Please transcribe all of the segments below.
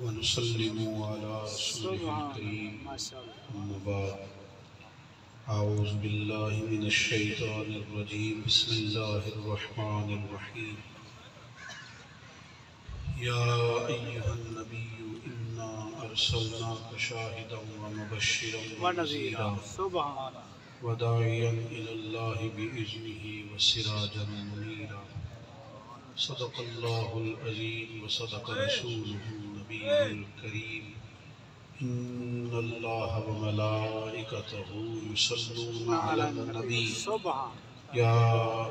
ونسلم على رسوله الكريم أما بعد أعوذ بالله من الشيطان الرجيم بسم الله الرحمن الرحيم يا أيها النبي إنا أرسلناك شاهدا ومبشرا ونذيرا وداعيا إلى الله بإذنه وسراجا منيرا صدق الله العظيم وصدق رسوله النبي الكريم إن الله وملائكته يصلون على النبي يا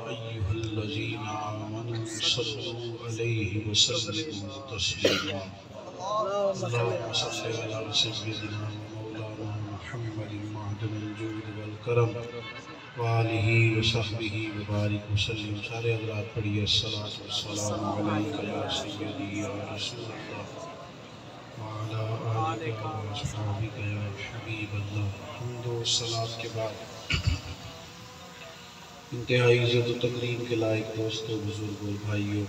أيها الذين آمنوا صلوا عليه وسلموا تسليما اللهم صل على سيدنا ومولانا محمد معدن الجود والكرم وآلہ وصحبہ وبارک وسلم. سارے حضرات پڑھیے الصلاۃ والسلام علیک یا سیدی یا رسول اللہ وعلی آلک واصحابک یا حبیب اللہ. حمد و صلاۃ کے بعد انتہائی عزت و تکریم کے لائق دوستوں، بزرگوں، بھائیوں،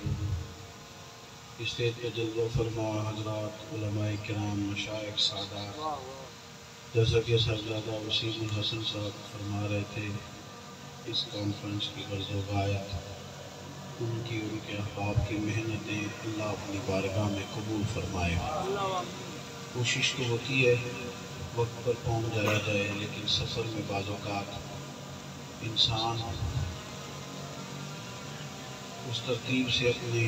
اسٹیج پہ جلوہ فرما حضرات، علماء کرام، مشائخ، سادات، جیسا کہ صاحبزادہ وسیم الحسن صاحب فرما رہے تھے، اس کانفرنس کی غرض و غایت ان کی ان کے احباب کی محنتیں اللہ اپنی بارگاہ میں قبول فرمائے. کوشش تو ہوتی ہے وقت پر پہنچ جایا جائے، لیکن سفر میں بعض اوقات انسان اس ترتیب سے اپنے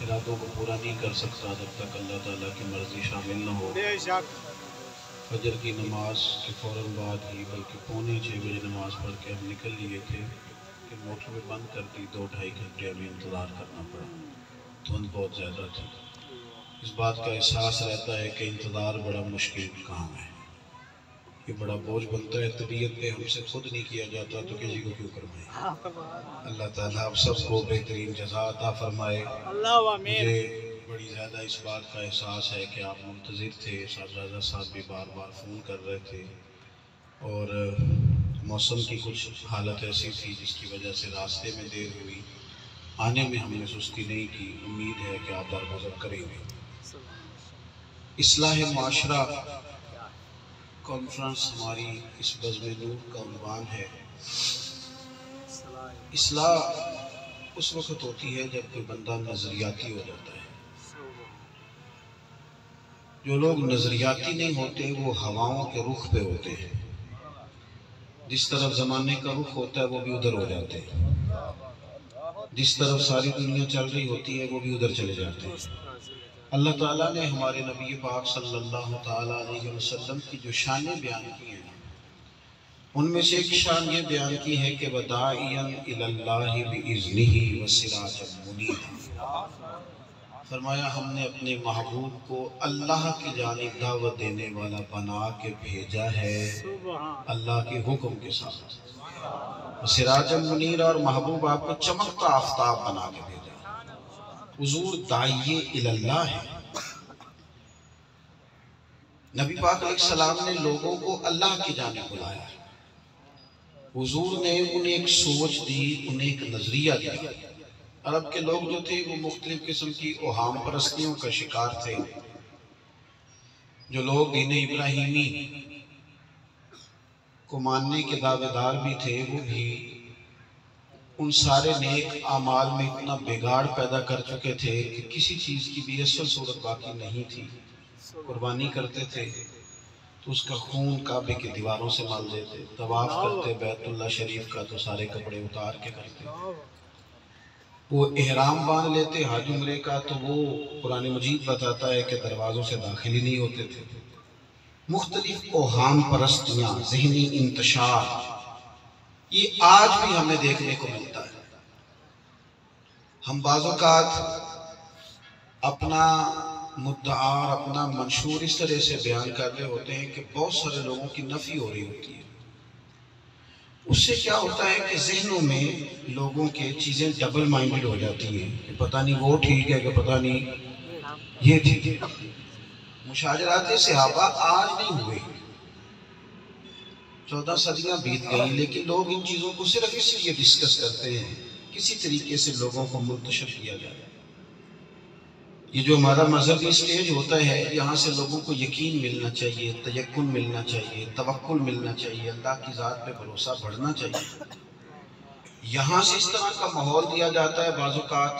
ارادوں کو پورا نہیں کر سکتا جب تک اللہ تعالیٰ کی مرضی شامل نہ ہو. فجر کی نماز کے فوراً بعد ہی بلکہ 5:45 بجے نماز پڑھ کے ہم نکل لیے تھے کہ موٹر میں بند کر دی. 2-2.5 گھنٹے ہمیں انتظار کرنا پڑا. دھند بہت زیادہ تھی. اس بات کا احساس رہتا ہے کہ انتظار بڑا مشکل کام ہے، یہ بڑا بوجھ بنتا ہے. طبیعت پہ ہم سے خود نہیں کیا جاتا تو کسی کو کیوں کروائیں. اللہ تعالیٰ آپ سب کو بہترین جزا عطا فرمائے. مجھے بڑی زیادہ اس بات کا احساس ہے کہ آپ منتظر تھے. صاحبزادہ صاحب بھی بار بار فون کر رہے تھے اور موسم کی کچھ حالت ایسی تھی جس کی وجہ سے راستے میں دیر ہوئی. آنے میں ہم نے سستی نہیں کی. امید ہے کہ آپ درگزر کریں گے. اصلاح معاشرہ کانفرنس ہماری اس بزم نور کا عنوان ہے. اصلاح اس وقت ہوتی ہے جب کوئی بندہ نظریاتی ہو جاتا ہے. جو لوگ نظریاتی نہیں ہوتے وہ ہواؤں کے رخ پہ ہوتے ہیں. جس طرف زمانے کا رخ ہوتا ہے وہ بھی ادھر ہو جاتے ہیں. جس طرف ساری دنیا چل رہی ہوتی ہے وہ بھی ادھر چلے جاتے ہیں. اللہ تعالیٰ نے ہمارے نبی پاک صلی اللہ تعالیٰ علیہ وسلم کی جو شانیں بیان کی ہیں ان میں سے ایک شان یہ بیان کی ہے کہ وَدَاعِيًا إِلَى اللَّهِ بِإِذْنِهِ وَسِرَاجًا مُنِيرًا. فرمایا ہم نے اپنے محبوب کو اللہ کی جانب دعوت دینے والا بنا کے بھیجا ہے اللہ کے حکم کے ساتھ. سراجا منیرا، اور محبوب آپ کو چمکتا آفتاب بنا کے بھیجا. حضور داعیے اللہ ہے. نبی پاک علیہ السلام نے لوگوں کو اللہ کی جانب بلایا. حضور نے انہیں ایک سوچ دی، انہیں ایک نظریہ دیا. عرب کے لوگ جو تھے وہ مختلف قسم کی اوہام پرستیوں کا شکار تھے. جو لوگ دین ابراہیمی کو ماننے کے دعوے دار بھی تھے وہ بھی ان سارے نیک اعمال میں اتنا بگاڑ پیدا کر چکے تھے کہ کسی چیز کی بھی اصل صورت باقی نہیں تھی. قربانی کرتے تھے تو اس کا خون کعبے کی دیواروں سے مل دیتے. طواف کرتے بیت اللہ شریف کا تو سارے کپڑے اتار کے کرتے. وہ احرام باندھ لیتے حج عمرے کا تو وہ قرآن مجید بتاتا ہے کہ دروازوں سے داخل ہی نہیں ہوتے تھے. مختلف اوہام پرستیاں، ذہنی انتشار، یہ آج بھی ہمیں دیکھنے کو ملتا ہے. ہم بعض اوقات اپنا مدعا اور اپنا منشور اس طرح سے بیان کر رہے ہوتے ہیں کہ بہت سارے لوگوں کی نفی ہو رہی ہوتی ہے. اس سے کیا ہوتا ہے کہ ذہنوں میں لوگوں کے چیزیں ڈبل مائنڈڈ ہو جاتی ہیں کہ پتہ نہیں وہ ٹھیک ہے کہ پتہ نہیں یہ ٹھیک ہے. مشاجرات صحابہ آج نہیں ہوئے، 14 صدیاں بیت گئی، لیکن لوگ ان چیزوں کو صرف اس لیے ڈسکس کرتے ہیں کسی طریقے سے لوگوں کو منتشر کیا جائے۔ یہ جو ہمارا مذہبی اسٹیج ہوتا ہے، یہاں سے لوگوں کو یقین ملنا چاہیے، تیقن ملنا چاہیے، توکل ملنا چاہیے، اللہ کی ذات پہ بھروسہ بڑھنا چاہیے۔ یہاں سے اس طرح کا ماحول دیا جاتا ہے بعض اوقات،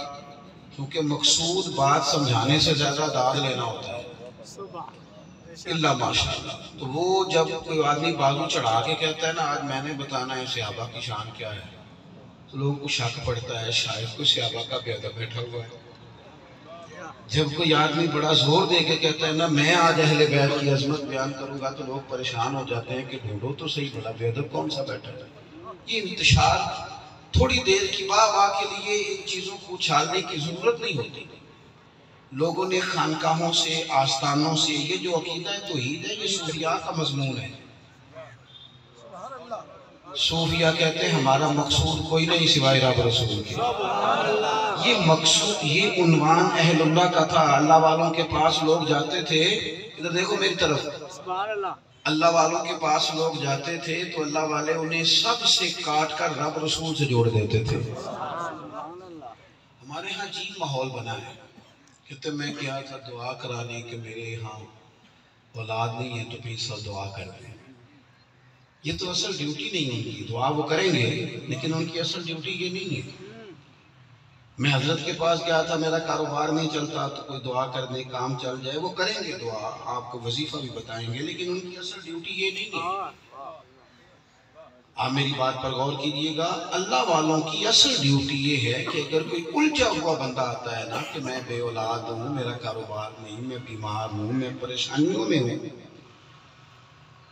کیونکہ مقصود بات سمجھانے سے زیادہ داد لینا ہوتا ہے، اللہ ماشاءاللہ۔ تو وہ جب کوئی آدمی بازو چڑھا کے کہتا ہے نا آج میں نے بتانا ہے صحابہ کی شان کیا ہے، تو لوگوں کو شک پڑتا ہے شاید کوئی صحابہ کا بے ادب بیٹھا ہوا ہے۔ جب کوئی آدمی بڑا زور دے کے کہتا ہے نا میں آج اہل بیت کی عظمت بیان کروں گا، تو لوگ پریشان ہو جاتے ہیں کہ ڈھونڈو تو صحیح بڑا بے ادب کون سا بیٹھا ہے۔ یہ انتشار تھوڑی دیر کی واہ کے لیے ان چیزوں کو اچھالنے کی ضرورت نہیں ہوتی۔ لوگوں نے خانقاہوں سے، آستانوں سے، یہ جو عقیدہ توحید ہے یہ صوفیاء کا مضمون ہے۔ صوفیاء کہتے ہیں ہمارا مقصود کوئی نہیں سوائے رب رسول کے۔ یہ مقصود، یہ عنوان اہل اللہ کا تھا۔ اللہ والوں کے پاس لوگ جاتے تھے، ادھر دیکھو میری طرف، اللہ والوں کے پاس لوگ جاتے تھے تو اللہ والے انہیں سب سے کاٹ کر رب رسول سے جوڑ دیتے تھے۔ ہمارے ہاں عجیب ماحول بنا ہے، کہتے میں کیا تھا دعا کرانے کہ میرے یہاں اولاد نہیں ہے تو پھر سب دعا کرتے ہیں۔ یہ تو اصل ڈیوٹی نہیں ان کی، دعا وہ کریں گے لیکن ان کی اصل ڈیوٹی یہ نہیں ہے۔ میں حضرت کے پاس گیا تھا، میرا کاروبار نہیں چلتا تو کوئی دعا کر دے کام چل جائے، وہ کریں گے دعا، آپ کو وظیفہ بھی بتائیں گے، لیکن ان کی اصل ڈیوٹی یہ نہیں ہے۔ آپ میری بات پر غور کیجئے گا، اللہ والوں کی اصل ڈیوٹی یہ ہے کہ اگر کوئی الجھا ہوا بندہ آتا ہے نا کہ میں بے اولاد ہوں، میرا کاروبار نہیں، میں بیمار ہوں، میں پریشانیوں میں ہوں،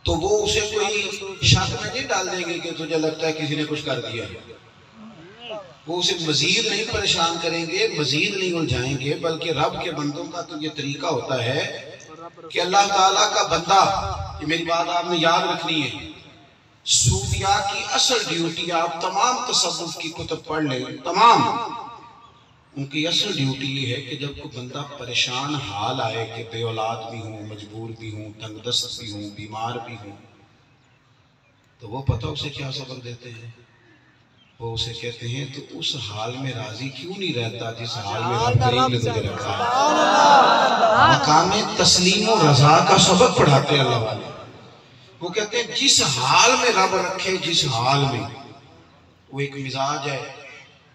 تو وہ اسے کوئی شک میں نہیں ڈال دیں گے کہ تجھے لگتا ہے کسی نے کچھ کر دیا۔ وہ اسے مزید نہیں پریشان کریں گے، مزید نہیں الجھائیں گے، بلکہ رب کے بندوں کا تو یہ طریقہ ہوتا ہے کہ اللہ تعالیٰ کا بندہ، یہ میری بات آپ نے یاد رکھنی ہے، صوفیاء کی اصل ڈیوٹی، آپ تمام تصوف کی کتب پڑھ لیں، تمام، ان کی اصل ڈیوٹی یہ ہے کہ جب کوئی بندہ پریشان حال آئے کہ بے اولاد بھی ہوں، مجبور بھی ہوں، تنگ دست بھی ہوں، بیمار بھی ہوں، تو وہ پتہ اسے کیا سبق دیتے ہیں؟ وہ اسے کہتے ہیں تو اس حال میں راضی کیوں نہیں رہتا جس حال میں رب کریم نے تجھے رکھا ہے؟ مقام تسلیم و رضا کا سبق پڑھاتے ہیں اللہ والے۔ وہ کہتے ہیں جس حال میں رب رکھے، جس حال میں، وہ ایک مزاج ہے۔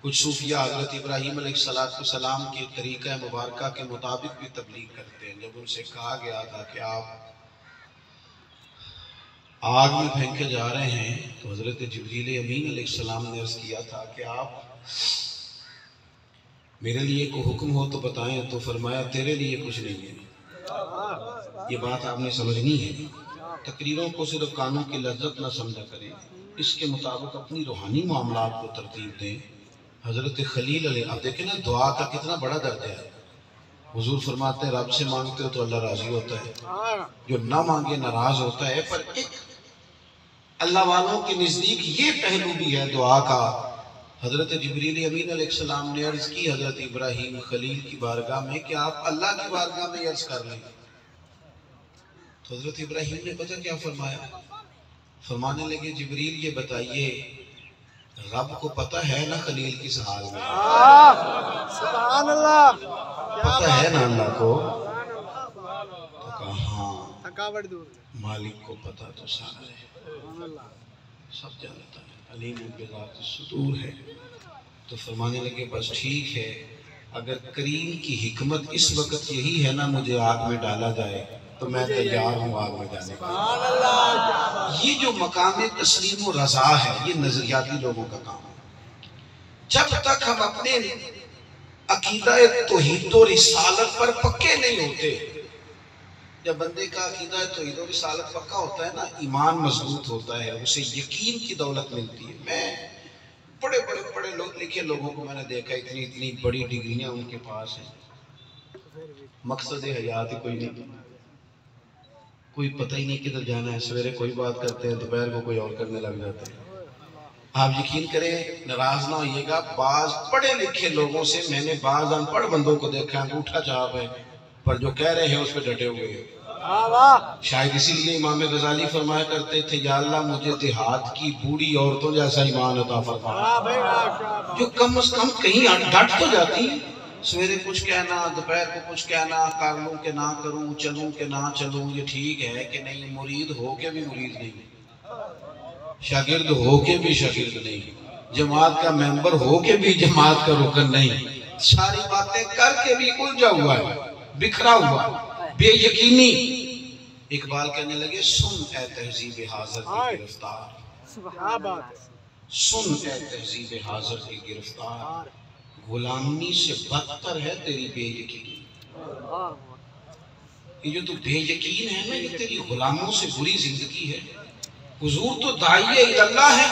کچھ صوفیاء حضرت ابراہیم علیہ السلام کے طریقہ مبارکہ کے مطابق بھی تبلیغ کرتے ہیں۔ جب ان سے کہا گیا تھا کہ آپ آگ میں پھینکے جا رہے ہیں تو حضرت جبریل امین علیہ السلام نے عرض کیا تھا کہ آپ میرے لیے کوئی حکم ہو تو بتائیں، تو فرمایا تیرے لیے کچھ نہیں ہے۔ یہ بات آپ نے سمجھنی ہے، تقریروں کو صرف کانوں کی لذت نہ سمجھا کریں، اس کے مطابق اپنی روحانی معاملات کو ترتیب دیں۔ حضرت خلیل علیہ، آپ دیکھیں نا دعا کا کتنا بڑا درجہ ہے۔ حضور فرماتے ہیں رب سے مانگتے ہو تو اللہ راضی ہوتا ہے، جو نہ مانگے ناراض ہوتا ہے۔ پر ایک اللہ والوں کے نزدیک یہ پہلو بھی ہے دعا کا۔ حضرت جبریل امین علیہ السلام نے عرض کی حضرت ابراہیم خلیل کی بارگاہ میں کہ آپ اللہ کی بارگاہ میں عرض کر لیں، تو حضرت ابراہیم نے پتہ کیا فرمایا؟ فرمانے لگے جبریل یہ بتائیے رب کو پتہ ہے نا خلیل کس حال میں؟ سبحان اللہ، پتہ ہے نا اللہ کو؟ تو کہا ہاں، مالک کو پتہ تو سارا ہے، سب جانتا ہے، علیم بذات الصدور ہے۔ تو فرمانے لگے بس ٹھیک ہے، اگر کریم کی حکمت اس وقت یہی ہے نا مجھے آگ میں ڈالا جائے تو میں تیار ہوں آگ میں جانے کا۔ یہ جو مقام تسلیم و رضا ہے یہ نظریاتی لوگوں کا کام ہے۔ جب تک ہم اپنے عقیدہ توحید و رسالت پر پکے نہیں ہوتے، جب بندے کا عقیدہ توحید و رسالت پکا ہوتا ہے نا، ایمان مضبوط ہوتا ہے، اسے یقین کی دولت ملتی ہے۔ میں بڑے بڑے پڑھے لکھے لوگوں کو میں نے دیکھا، اتنی بڑی ڈگریاں ان کے پاس ہیں، مقصد حیات ہی کوئی نہیں، کوئی پتہ ہی نہیں کدھر جانا ہے، سویرے کوئی بات کرتے ہیں دوپہر کو کوئی اور کرنے لگ جاتے ہیں۔ آپ یقین کریں، ناراض نہ ہوئیے گا، بعض پڑھے لکھے لوگوں سے میں نے بعض ان پڑھ بندوں کو دیکھا، انگوٹھا چھاپ ہے، پر جو کہہ رہے ہیں اس پہ ڈٹے ہوئے ہیں۔ شاید اسی لیے امام غزالی فرمایا کرتے تھے یا اللہ مجھے دیہات کی بوڑھی عورتوں جیسا ایمان عطا فرما جو کم از کم کہیں ڈٹ تو جاتی ہیں، سویرے کچھ کہنا، دوپہر کو کچھ کہنا، کر لوں کہ نہ کروں، چلوں کہ نہ چلوں، یہ ٹھیک ہے کہ نہیں؟ مرید ہو کے بھی مرید نہیں، شاگرد ہو کے بھی شاگرد نہیں، جماعت کا ممبر ہو کے بھی جماعت کا رکن نہیں، ساری باتیں کر کے بھی الجھا ہوا ہے، بکھرا ہوا ہے، بے یقینی۔ اقبال کہنے لگے سن اے تہذیب حاضر کی گرفتار، سن اے تہذیب حاضر کی گرفتار، غلامی سے بدتر ہے تیری بے یقینی۔ یہ جو تو بے یقین ہے نا، یہ تیری غلاموں سے بری زندگی ہے۔ حضور تو داعیہ اللہ ہے،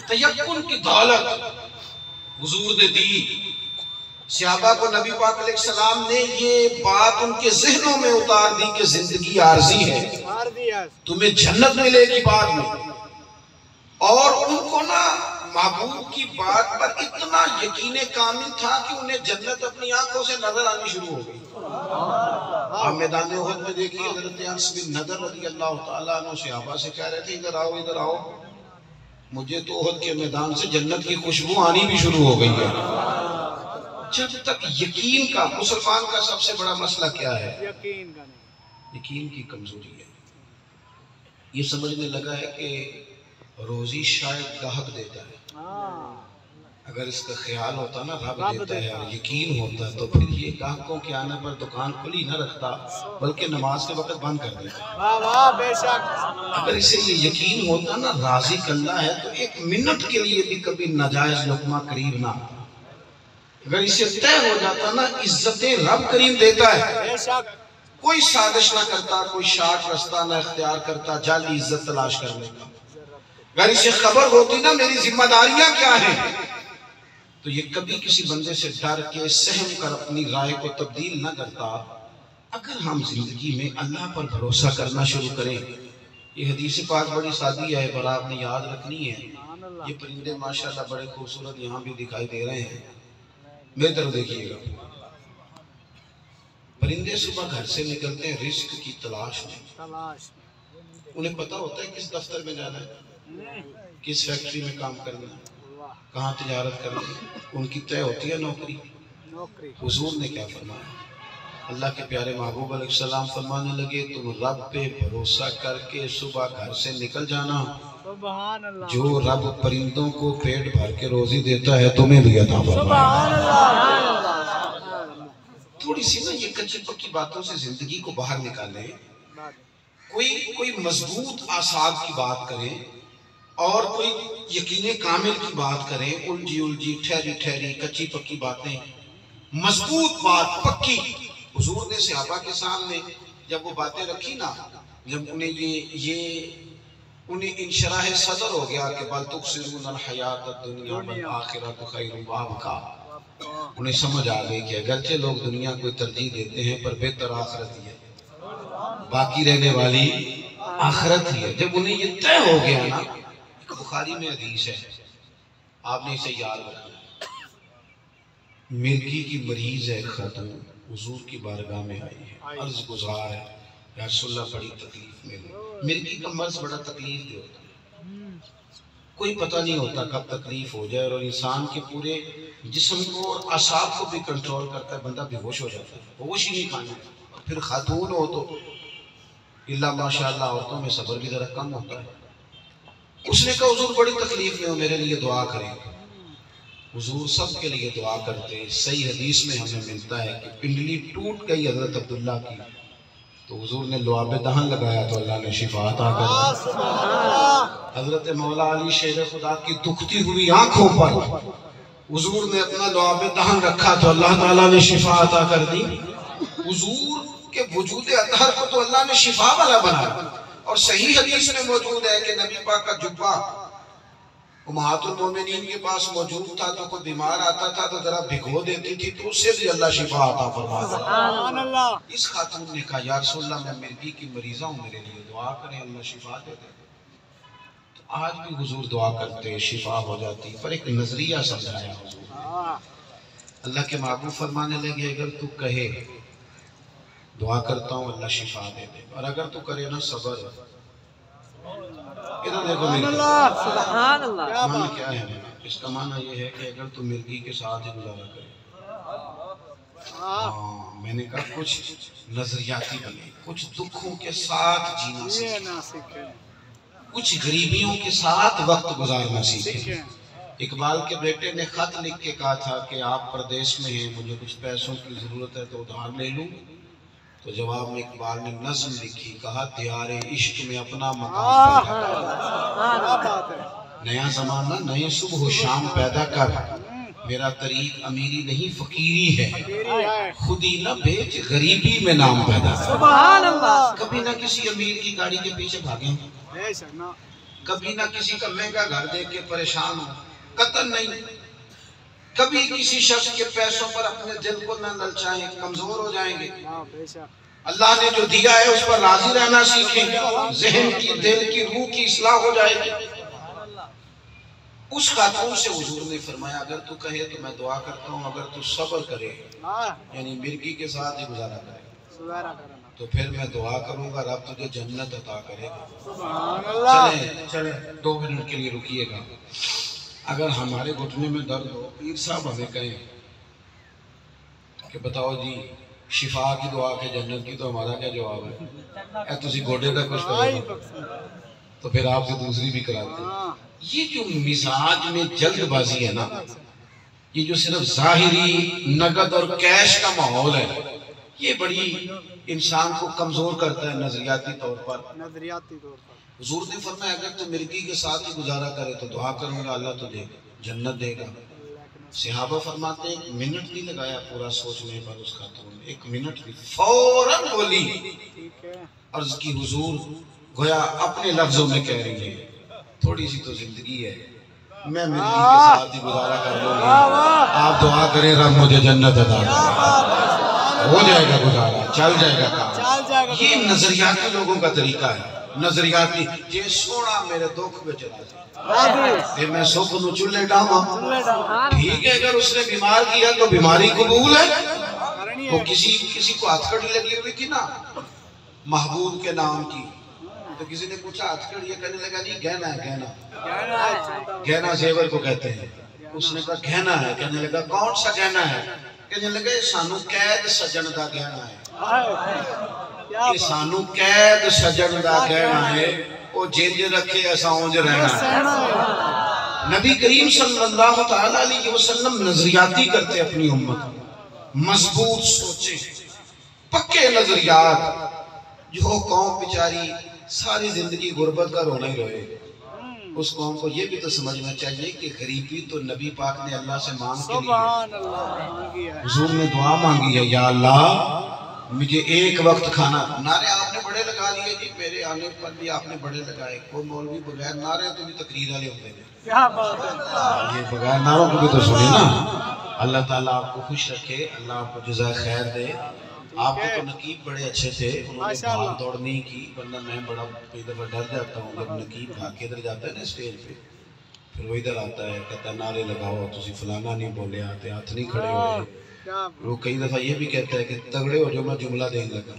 تیقن کی دولت حضور نے دی۔ صحابہ کو نبی پاک علیہ السلام نے یہ بات ان کے ذہنوں میں اتار دی کہ زندگی عارضی ہے، تمہیں جنت ملے گی بعد میں۔ اور ان کو نا محبوب کی بات پر اتنا یقین کامل تھا کہ انہیں جنت اپنی آنکھوں سے نظر آنی شروع ہو گئی۔ آپ میدان احد میں دیکھیے حضرت انس بن نضر رضی اللہ تعالیٰ عنہ صحابہ سے کہہ رہے تھے ادھر آؤ ادھر آؤ، مجھے تو احد کے میدان سے جنت کی خوشبو آنی بھی شروع ہو گئی ہے۔ جب تک یقین کا، مسلمان کا سب سے بڑا مسئلہ کیا ہے؟ یقین کی کمزوری ہے۔ یہ سمجھنے لگا ہے کہ روزی شاید گاہک دیتا ہے، اگر اس کا خیال ہوتا نا رب دیتا ہے اور یقین ہوتا تو پھر یہ گاہکوں کے آنے پر دکان کھلی نہ رکھتا بلکہ نماز کے وقت بند کر دیتا۔ اگر اسے یہ یقین ہوتا نا رازق اللہ ہے تو ایک منٹ کے لیے بھی کبھی ناجائز لقمہ قریب نہ آتا۔ اگر اسے طے ہو جاتا نا عزت رب کریم دیتا ہے، کوئی سازش نہ کرتا، کوئی شارٹ رستہ نہ اختیار کرتا جعلی عزت تلاش کرنے کا۔ اگر اسے خبر ہوتی نا میری ذمہ داریاں کیا ہیں تو یہ کبھی کسی بندے سے ڈر کے سہم کر اپنی رائے کو تبدیل نہ کرتا۔ اگر ہم زندگی میں اللہ پر بھروسہ کرنا شروع کریں، یہ حدیث پاک بڑی سادی ہے پر آپ نے یاد رکھنی ہے۔ یہ پرندے ماشاءاللہ بڑے خوبصورت یہاں بھی دکھائی دے رہے ہیں، میری طرف دیکھیے گا۔ پرندے صبح گھر سے نکلتے ہیں رزق کی تلاش میں، انہیں پتہ ہوتا ہے کس دفتر میں جانا ہے، کس فیکٹری میں کام کرنا ہے، کہاں تجارت کرنا ہے، ان کی طے ہوتی ہے نوکری۔ حضور نے کیا فرمایا؟ اللہ کے پیارے محبوب علیہ السلام فرمانے لگے تم رب پہ بھروسہ کر کے صبح گھر سے نکل جانا، جو رب پرندوں کو پیٹ بھر کے روزی دیتا ہے تمہیں بھی عطا فرمائے۔ تھوڑی سی نا یہ کچی پکی باتوں سے زندگی کو باہر نکالیں، کوئی مضبوط آساب کی بات کریں اور کوئی یقین کامل کی بات کریں، الجھی ٹھہری کچی پکی باتیں، مضبوط بات پکی۔ حضور نے صحابہ کے سامنے جب وہ باتیں رکھی نا، جب انہیں انشراح صدر ہو گیا کہ بل تؤثرون الحیات الدنیا والآخرۃ خیر وابقیٰ، انہیں سمجھ آ گئی کہ اگرچہ لوگ دنیا کو ترجیح دیتے ہیں پر بہتر آخرت ہی ہے، باقی رہنے والی آخرت ہی ہے۔ جب انہیں یہ طے ہو گیا نا، بخاری میں حدیث ہے، آپ نے اسے یاد رکھنا، مرگی کی مریض ہے خاتون، حضور کی بارگاہ میں آئی ہے، عرض گزار ہے یا رسول اللہ بڑی تکلیف میں ہوں۔ مرگی کا مرض بڑا تکلیف دے ہوتا ہے، کوئی پتہ نہیں ہوتا کب تکلیف ہو جائے، اور انسان کے پورے جسم کو اور اعصاب کو بھی کنٹرول کرتا ہے، بندہ بے ہوش ہو جاتا ہے، ہوش ہی نہیں کھانا۔ پھر خاتون ہو تو اللہ ماشاءاللہ عورتوں میں صبر بھی ذرا کم ہوتا ہے۔ اس نے کہا حضور بڑی تکلیف میں ہو، میرے لیے دعا کریں۔ حضور سب کے لیے دعا کرتے۔ صحیح حدیث میں ہمیں ملتا ہے کہ پنڈلی ٹوٹ گئی حضرت عبداللہ کی تو حضور نے لعاب دہن لگایا تو اللہ نے شفا عطا کر دی۔ حضرت مولا علی شیر خدا کی دکھتی ہوئی آنکھوں پر حضور نے اپنا لعاب دہن رکھا تو اللہ تعالیٰ نے شفا عطا کر دی۔ حضور کے وجود اطہر کو تو اللہ نے شفا والا بنایا، اور صحیح حدیث میں موجود ہے کہ نبی پاک کا جبہ امہات المومنین کے پاس موجود تھا، تو کوئی بیمار آتا تھا تو ذرا بھگو دیتی تھی تو اس سے بھی اللہ شفا عطا فرماتا۔ اس خاتون نے کہا یا رسول اللہ میں مرگی کی مریضہ ہوں، میرے لیے دعا کریں اللہ شفا دے دے۔ تو آج بھی حضور دعا کرتے، شفا ہو جاتی، پر ایک نظریہ سمجھایا حضور نے۔ اللہ کے محبوب فرمانے لگے اگر تو کہے دعا کرتا ہوں اللہ شفا دے دے، اور اگر تو کرے نا صبر، ادھر دیکھو سبحان میری اللہ سبحان اللہ. معنی کیا ہے نا؟ اس کا معنی یہ ہے کہ اگر تو مرغی کے ساتھ ہی گزارا کرے، میں نے کہا کچھ نظریاتی بنے، کچھ دکھوں کے ساتھ جینا یہ سیکھے، نہ سیکھیں کچھ غریبیوں کے ساتھ وقت گزارنا سیکھے۔ سیکھیں اقبال کے بیٹے نے خط لکھ کے کہا تھا کہ آپ پردیش میں ہیں، مجھے کچھ پیسوں کی ضرورت ہے تو ادھار لے لوں، تو جواب میں اقبال نے نظم لکھی، کہا دیار عشق میں اپنا مقام پیدا کر، کیا بات ہے نیا زمانہ نئے صبح و شام پیدا کر، میرا طریق امیری نہیں فقیری ہے، تیری ہے خودی نہ بیچ غریبی میں نام پیدا کر۔ سبحان اللہ. کبھی نہ کسی امیر کی گاڑی کے پیچھے بھاگیں، بے شک نہ کبھی نہ کسی کا مہنگا گھر دیکھ کے پریشان ہو، قطن نہیں، کبھی کسی شخص کے پیسوں پر اپنے دل کو نہ للچائیں، کمزور ہو جائیں گے۔ ہاں بے شک اللہ نے جو دیا ہے اس پر راضی رہنا سیکھیں، ذہن کی، دل کی، روح کی اصلاح ہو جائے گی۔ اس خاتون سے حضور نے فرمایا اگر تو کہے تو میں دعا کرتا ہوں، اگر تو صبر کرے ہاں یعنی مرغی کے ساتھ ہی گزارا کرے سویرا کرنا تو پھر میں دعا کروں گا، رب تجھے جنت عطا کرے گا۔ سبحان اللہ چلیں 2 منٹ کے لیے رکیے گا۔ اگر ہمارے گھٹنے میں درد ہو، پیر صاحب ہمیں کہیں کہ بتاؤ جی شفا کی دعا کے جنت کی، تو ہمارا کیا جواب ہے؟ اے تسی گوڈے کا کچھ آئی کرو، بخشن تو پھر آپ سے دوسری بھی کراتے ہیں۔ ہاں یہ جو مزاج میں جلد بازی ہے نا، یہ جو صرف ظاہری نقد اور کیش کا ماحول ہے، یہ بڑی انسان کو کمزور کرتا ہے نظریاتی طور پر۔ نظریاتی طور پر حضور نے فرمایا اگر تو مرغی کے ساتھ ہی گزارا کرے تو دعا کروں گا اللہ تجھے جنت دے گا۔ صحابہ فرماتے ہیں 1 منٹ نہیں لگایا پورا سوچنے پر اس خاتون نے، 1 منٹ بھی، فوراً بولی، ٹھیک ہے عرض کی حضور گویا اپنے لفظوں میں کہہ رہی ہے تھوڑی سی تو زندگی ہے، میں مرغی کے ساتھ ہی گزارا کر لوں گی، آپ دعا کریں رب مجھے جنت عطا کرے، ہو جائے گا گزارا، چل جائے گا کام۔ چل جائے گا یہ نظریاتی لوگوں کا طریقہ ہے، نظریاتی جے سونا میرے دکھ میں چلا جائے راضی تے میں سکھ نو چولے ڈاواں، چلے ڈاؤ ٹھیک ہے اگر اس نے بیمار کیا تو بیماری قبول ہے۔ کرنی وہ ہے کسی کو ہتھکڑی لگی ہوئی تھی نا محبوب کے نام کی، تو کسی نے پوچھا ہتھکڑی، یہ کہنے لگا نہیں گہنا ہے، گہنا کہنا ہے چلتا گہنا زیور کو کہتے ہیں۔ اس نے کہا گہنا ہے، کہنے لگا کون سا گہنا ہے؟ کہنے لگا یہ سانو قید سجن دا گہنا ہے، کیا یہ سانو قید سجن دا گہنا ہے، وہ جنج رکھے ایسا اونج رہنا ہے۔ سہنا ہے نبی کریم صلی اللہ تعالیٰ علیہ وسلم نظریاتی کرتے اپنی امت، مضبوط سوچیں، پکے نظریات۔ جو قوم بیچاری ساری زندگی غربت کا رونا ہی روئے، اس قوم کو یہ بھی تو سمجھنا چاہیے کہ غریبی تو نبی پاک نے اللہ سے مانگ کے لی ہے۔ سبحان اللہ مانگی ہے حضور نے دعا مانگی ہے یا اللہ مجھے ایک وقت کھانا، نعرے آپ نے بڑے لگا لیے جی، میرے آنے پر بھی آپ نے بڑے لگائے، کوئی مولوی بغیر نعرے تو بھی تقریر والے ہوتے ہیں، کیا بات ہے یہ بغیر نعروں کو بھی تو سنے نا۔ اللہ تعالیٰ آپ کو خوش رکھے، اللہ آپ کو جزائے خیر دے۔ آپ کے تو نقیب بڑے اچھے تھے، انہوں نے ماشاءاللہ بھاگ دوڑ نہیں کی، ورنہ میں بڑا کئی دفعہ ڈر جاتا ہوں جب نقیب بھاگ کے ادھر جاتا ہے نا اسٹیج پہ، پھر وہ ادھر آتا ہے کہتا ہے نعرے لگاؤ، تسی فلانا نہیں بولے، آتے ہاتھ نہیں کھڑے ہوئے۔ کیا وہ کئی دفعہ یہ بھی کہتا ہے کہ تگڑے ہو جو میں جملہ دینے لگا،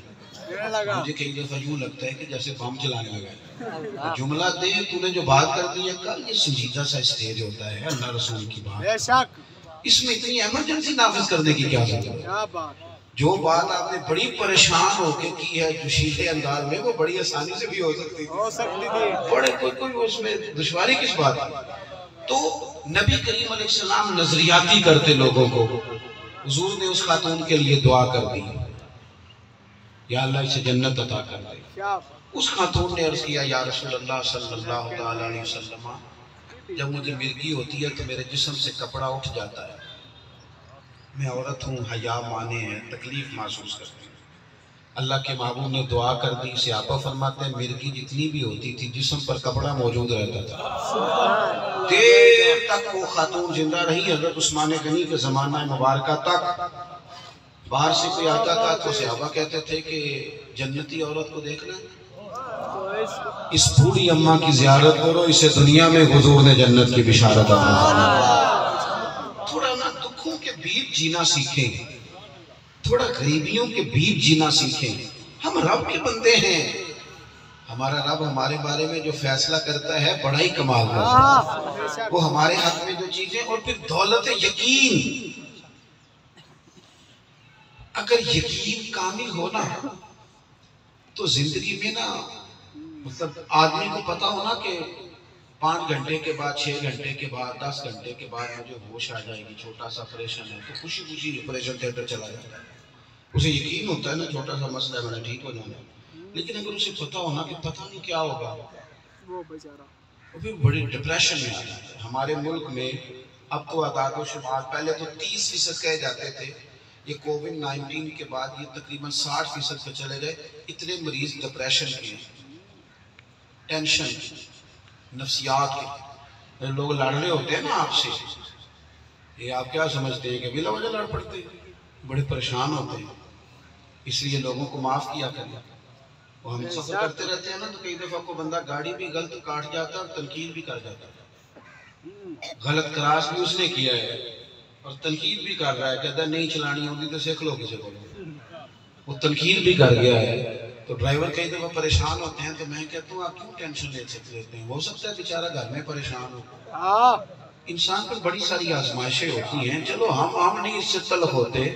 دینے لگا مجھے کئی دفعہ یوں لگتا ہے کہ جیسے بم چلانے لگا ہے، جملہ دے تو نے جو بات کر دی ہے کل، یہ سنجیدہ سا اسٹیج ہوتا ہے اللہ رسول کی بات، بے شک اس میں اتنی ایمرجنسی نافذ کرنے کی کیا ضرورت ہے؟ کیا بات جو بات آپ نے بڑی پریشان ہو کے کی ہے جوشیلے انداز میں، وہ بڑی آسانی سے بھی ہو سکتی تھی، ہو سکتی تھی بڑے کوئی اس میں دشواری کس بات ہے؟ تو نبی کریم علیہ السلام نظریاتی کرتے لوگوں کو، حضور نے اس خاتون کے لیے دعا کر دی یا اللہ اسے جنت عطا کر دے۔ کیا بات اس خاتون نے عرض کیا یا رسول اللہ صلی اللہ تعالیٰ علیہ وسلم جب مجھے مرگی ہوتی ہے تو میرے جسم سے کپڑا اٹھ جاتا ہے، میں عورت ہوں، حیا مانے ہیں، تکلیف محسوس کرتی ہوں۔ اللہ کے محبوب نے دعا کر دی، صحابہ فرماتے ہیں مرگی جتنی بھی ہوتی تھی جسم پر کپڑا موجود رہتا تھا، دیر تک وہ خاتون زندہ رہی، حضرت عثمان غنی کے زمانہ مبارکہ تک۔ باہر سے کوئی آتا تھا تو صحابہ کہتے تھے کہ جنتی عورت کو دیکھ لیں، اس بوڑھی اماں کی زیارت کرو، اسے دنیا میں حضور نے جنت کی بشارت عطا فرمائی۔ تھوڑا نا دکھوں کے بیچ جینا سیکھیں، تھوڑا غریبیوں کے بیچ جینا سیکھیں. ہم رب کے بندے ہیں. ہمارا رب ہمارے بارے میں جو فیصلہ کرتا ہے بڑا ہی کمال کرتا ہے. وہ ہمارے حق میں جو چیزیں. اور پھر دولت یقین. اگر یقین کامل ہونا تو زندگی میں نا مطلب آدمی کو پتا ہونا کہ 5 گھنٹے کے بعد 6 گھنٹے کے بعد 10 گھنٹے کے بعد مجھے ہوش آ جائے گی, چھوٹا سا آپریشن ہے تو خوشی خوشی آپریشن تھیٹر چلا جاتا ہے. اسے یقین ہوتا ہے نا چھوٹا سا مسئلہ ہے میں نے ٹھیک ہو جانا ہے. لیکن اگر اسے پتا ہونا کہ پتہ نہیں کیا ہوگا وہ بیچارہ وہ پھر بڑی ڈپریشن میں آ جاتا ہے. ہمارے ملک میں اب تو اعداد و شمار پہلے تو 30% کہے جاتے تھے, یہ کووڈ-19 کے بعد یہ تقریباً 60% پہ چلے گئے. اتنے مریض ڈپریشن کے, ٹینشن, نفسیات کے. لوگ لڑ رہے ہوتے ہیں نا آپ سے, یہ آپ کیا سمجھتے ہیں کہ بلا وجہ لڑ پڑتے ہیں, بڑے پریشان ہوتے ہیں. اس لیے لوگوں کو معاف کیا کریں. وہ ہم سفر کرتے رہتے ہیں نا تو کئی دفعہ کو بندہ گاڑی بھی غلط کاٹ جاتا ہے اور تنقید بھی کر جاتا ہے. غلط کراس بھی اس نے کیا ہے اور تنقید بھی کر رہا ہے, کہتا ہے نہیں چلانی ہوگی تو سیکھ لو کسی کو. وہ تنقید بھی کر گیا ہے. تو ڈرائیور کئی دفعہ پریشان ہوتے ہیں تو میں کہتا ہوں آپ کیوں ٹینشن لیتے ہیں, ہو سکتا ہے بیچارہ گھر میں پریشان ہو. انسان پر بڑی ساری آزمائشیں ہوتی ہیں. چلو ہم نہیں اس سے تلخ ہوتے.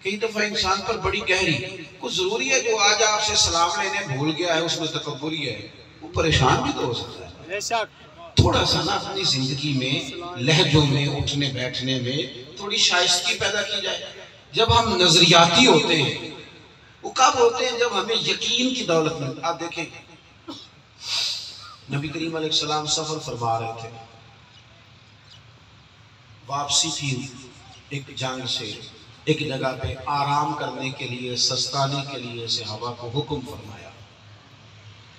کئی دفعہ انسان پر بڑی گہری کچھ ضروری ہے جو آج آپ سے سلام لینے بھول گیا ہے, اس میں تکبر ہی ہے, وہ پریشان بھی تو ہو سکتا ہے. تھوڑا سا نا اپنی زندگی میں لہجوں میں اٹھنے بیٹھنے میں تھوڑی شائستگی پیدا کی جائے. جب ہم نظریاتی ہوتے ہیں وہ کب ہوتے ہیں جب ہمیں یقین کی دولت ملتی. آپ دیکھیں نبی کریم علیہ السلام سفر فرما رہے تھے, واپسی تھی ایک جنگ سے, ایک جگہ پہ آرام کرنے کے لیے سستانے کے لیے صحابہ کو حکم فرمایا.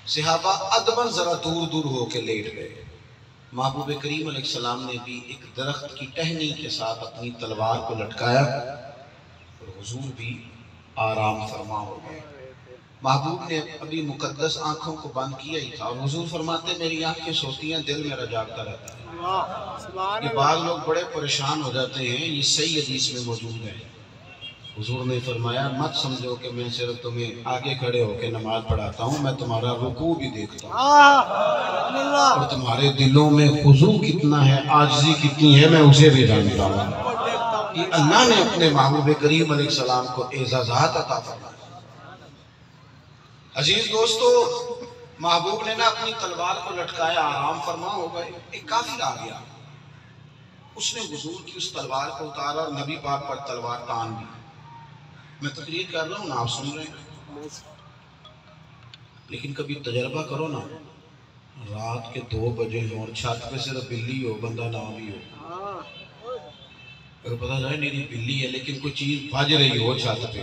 صحابہ ادباً ذرا دور دور ہو کے لیٹ گئے. محبوب کریم علیہ السلام نے بھی ایک درخت کی ٹہنی کے ساتھ اپنی تلوار کو لٹکایا اور حضور بھی آرام فرما ہو گئے. محبوب نے ابھی مقدس آنکھوں کو بند کیا ہی تھا اور حضور فرماتے میری آنکھیں سوتی ہیں, دل میرا جاگتا رہتا ہے. یہ بعض لوگ بڑے پریشان ہو جاتے ہیں, یہ صحیح حدیث میں موجود ہے. حضور نے فرمایا مت سمجھو کہ میں صرف تمہیں آگے کھڑے ہو کے نماز پڑھاتا ہوں, میں تمہارا رکوع بھی دیکھتا ہوں اور تمہارے دلوں میں خضوع کتنا ہے, عاجزی کتنی ہے, میں اسے بھی جانتا ہوں. یہ اللہ نے اپنے محبوب کریم علیہ السلام کو اعزازات عطا فرمایا. عزیز دوستو, محبوب نے نا اپنی تلوار کو لٹکایا, آرام فرما ہو گئے. ایک کافر آ گیا, اس نے حضور کی اس تلوار کو اتارا اور نبی پاک پر تلوار تان دی. میں تقریر کر رہا ہوں نا, آپ سن رہے ہیں, لیکن کبھی تجربہ کرو نا, رات کے 2 بجے ہوں اور چھت پہ صرف بلی ہو, بندہ نہ بھی ہو. اگر پتا جائے میری بلی ہے لیکن کوئی چیز بج رہی ہو چھت پہ,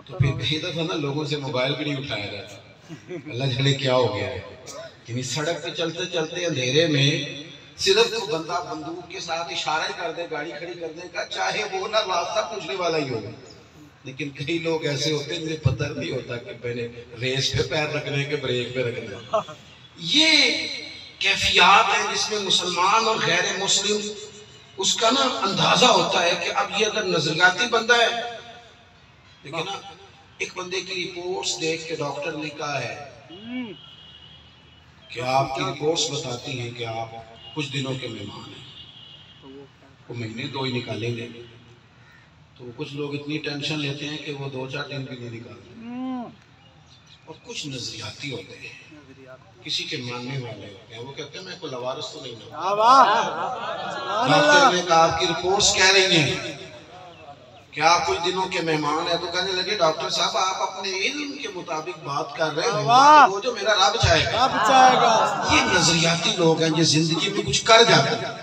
تو پھر کئی دفعہ نا لوگوں سے موبائل بھی نہیں اٹھایا جاتا, اللہ جانے کیا ہو گیا ہے. یعنی سڑک پہ چلتے چلتے اندھیرے میں صرف تو بندہ بندوق کے ساتھ اشارہ کر دے, گاڑی کھڑی کرنے کا, چاہے وہ نہ راستہ پوچھنے والا ہی ہوگا. لیکن کئی لوگ ایسے ہوتے ہیں جنہیں پتہ نہیں ہوتا کہ میں نے ریس پہ پیر رکھنے کے بریک پہ رکھنے. یہ کیفیات ہیں جس میں مسلمان اور غیر مسلم اس کا نا اندازہ ہوتا ہے کہ اب یہ اگر نظریاتی بندہ ہے. لیکن نا ایک بندے کی رپورٹس دیکھ کے ڈاکٹر نے کہا ہے کہ آپ کی رپورٹس بتاتی ہیں کہ آپ کچھ دنوں کے مہمان ہیں, وہ مہینے 2 ہی نکالیں گے. تو کچھ لوگ اتنی ٹینشن لیتے ہیں کہ وہ 2-4 دن بھی نہیں نکالتے. اور کچھ نظریاتی ہوتے ہیں, کسی کے ماننے والے ہوتے ہیں, وہ کہتے ہیں میں کوئی لوارث تو نہیں ہوں. ڈاکٹر نے کہا آپ کی رپورٹس کہہ رہی ہیں کہ آپ کچھ دنوں کے مہمان ہیں. تو کہنے لگے ڈاکٹر صاحب آپ اپنے علم کے مطابق بات کر رہے ہیں, وہ جو میرا رب چاہے گا. یہ نظریاتی لوگ ہیں جو زندگی میں کچھ کر جاتے ہیں.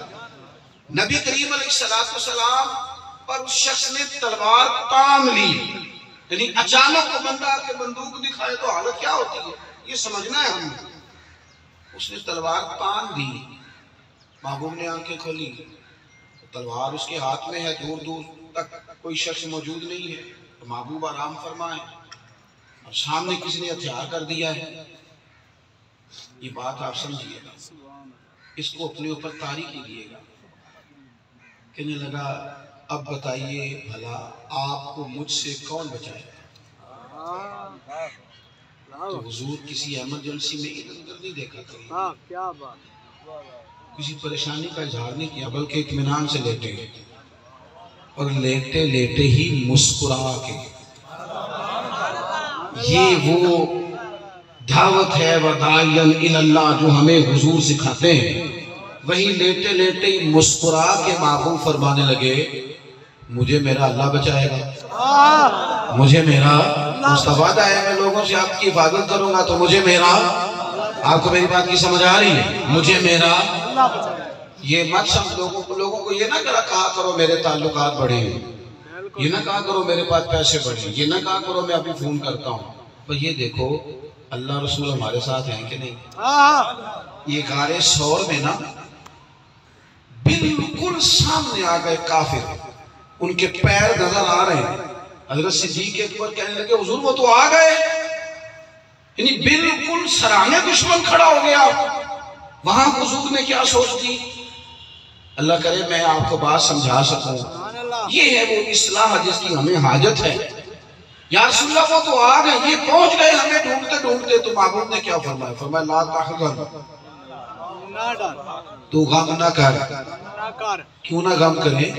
نبی کریم علیہ السلام پر اس شخص نے تلوار تان لی, یعنی اچانک کو بندہ کے بندوق دکھائے تو حالت کیا ہوتی ہے یہ سمجھنا ہے ہمیں. اس نے تلوار تان دی. محبوب نے آنکھیں کھولی, تلوار اس کے ہاتھ میں ہے, دور دور تک کوئی شخص موجود نہیں ہے. تو محبوب آرام فرمائے, اور سامنے کسی نے ہتھیار کر دیا ہے. یہ بات آپ سمجھیے گا, اس کو اپنے اوپر طاری کیجیے گا. کہنے لگا اب بتائیے بھلا آپ کو مجھ سے کون بچائے؟ تو حضور کسی ایمرجنسی میں ادھر ادھر نہیں دیکھا کریں، ہاں کیا بات، کسی پریشانی کا اظہار نہیں کیا، بلکہ اطمینان سے لیٹے اور لیٹے لیٹے ہی مسکرا کے. یہ وہ دعوت ہے وداعیا الی اللہ جو ہمیں حضور سکھاتے ہیں. وہی لیٹے لیٹے ہی مسکرا کے محبوب فرمانے لگے مجھے میرا اللہ بچائے گا، مجھے میرا مصطفیٰ ہے، میں لوگوں سے آپ کی حفاظت کروں گا تو مجھے میرا. آپ کو میری بات کی سمجھ آ رہی ہے؟ مجھے میرا. یہ مت سمجھ لوگوں کو یہ نہ کہا کرو میرے تعلقات بڑھے ہیں، یہ نہ کہا کرو میرے پاس پیسے بڑھے ہیں، یہ نہ کہا کرو میں ابھی فون کرتا ہوں. پر یہ دیکھو اللہ رسول ہمارے ساتھ ہیں کہ نہیں؟ یہ غار ثور میں نا بالکل سامنے آ گئے کافر، ان کے پیر نظر آ رہے ہیں. حضرت صدیق اکبر کہنے لگے حضور وہ تو آ گئے، یعنی بالکل سرانے دشمن کھڑا ہو گیا. وہاں حضور نے کیا سوچ دی؟ اللہ کرے میں آپ کو بات سمجھا سکوں. یہ ہے وہ اصلاح جس کی ہمیں حاجت ہے. یا رسول اللہ وہ تو آ گئے، یہ پہنچ گئے ہمیں ڈھونڈتے ڈھونڈتے. تو محبوب نے کیا فرمایا؟ فرمایا لا تحزن، تو غم نہ کر. کیوں نہ غم کریں؟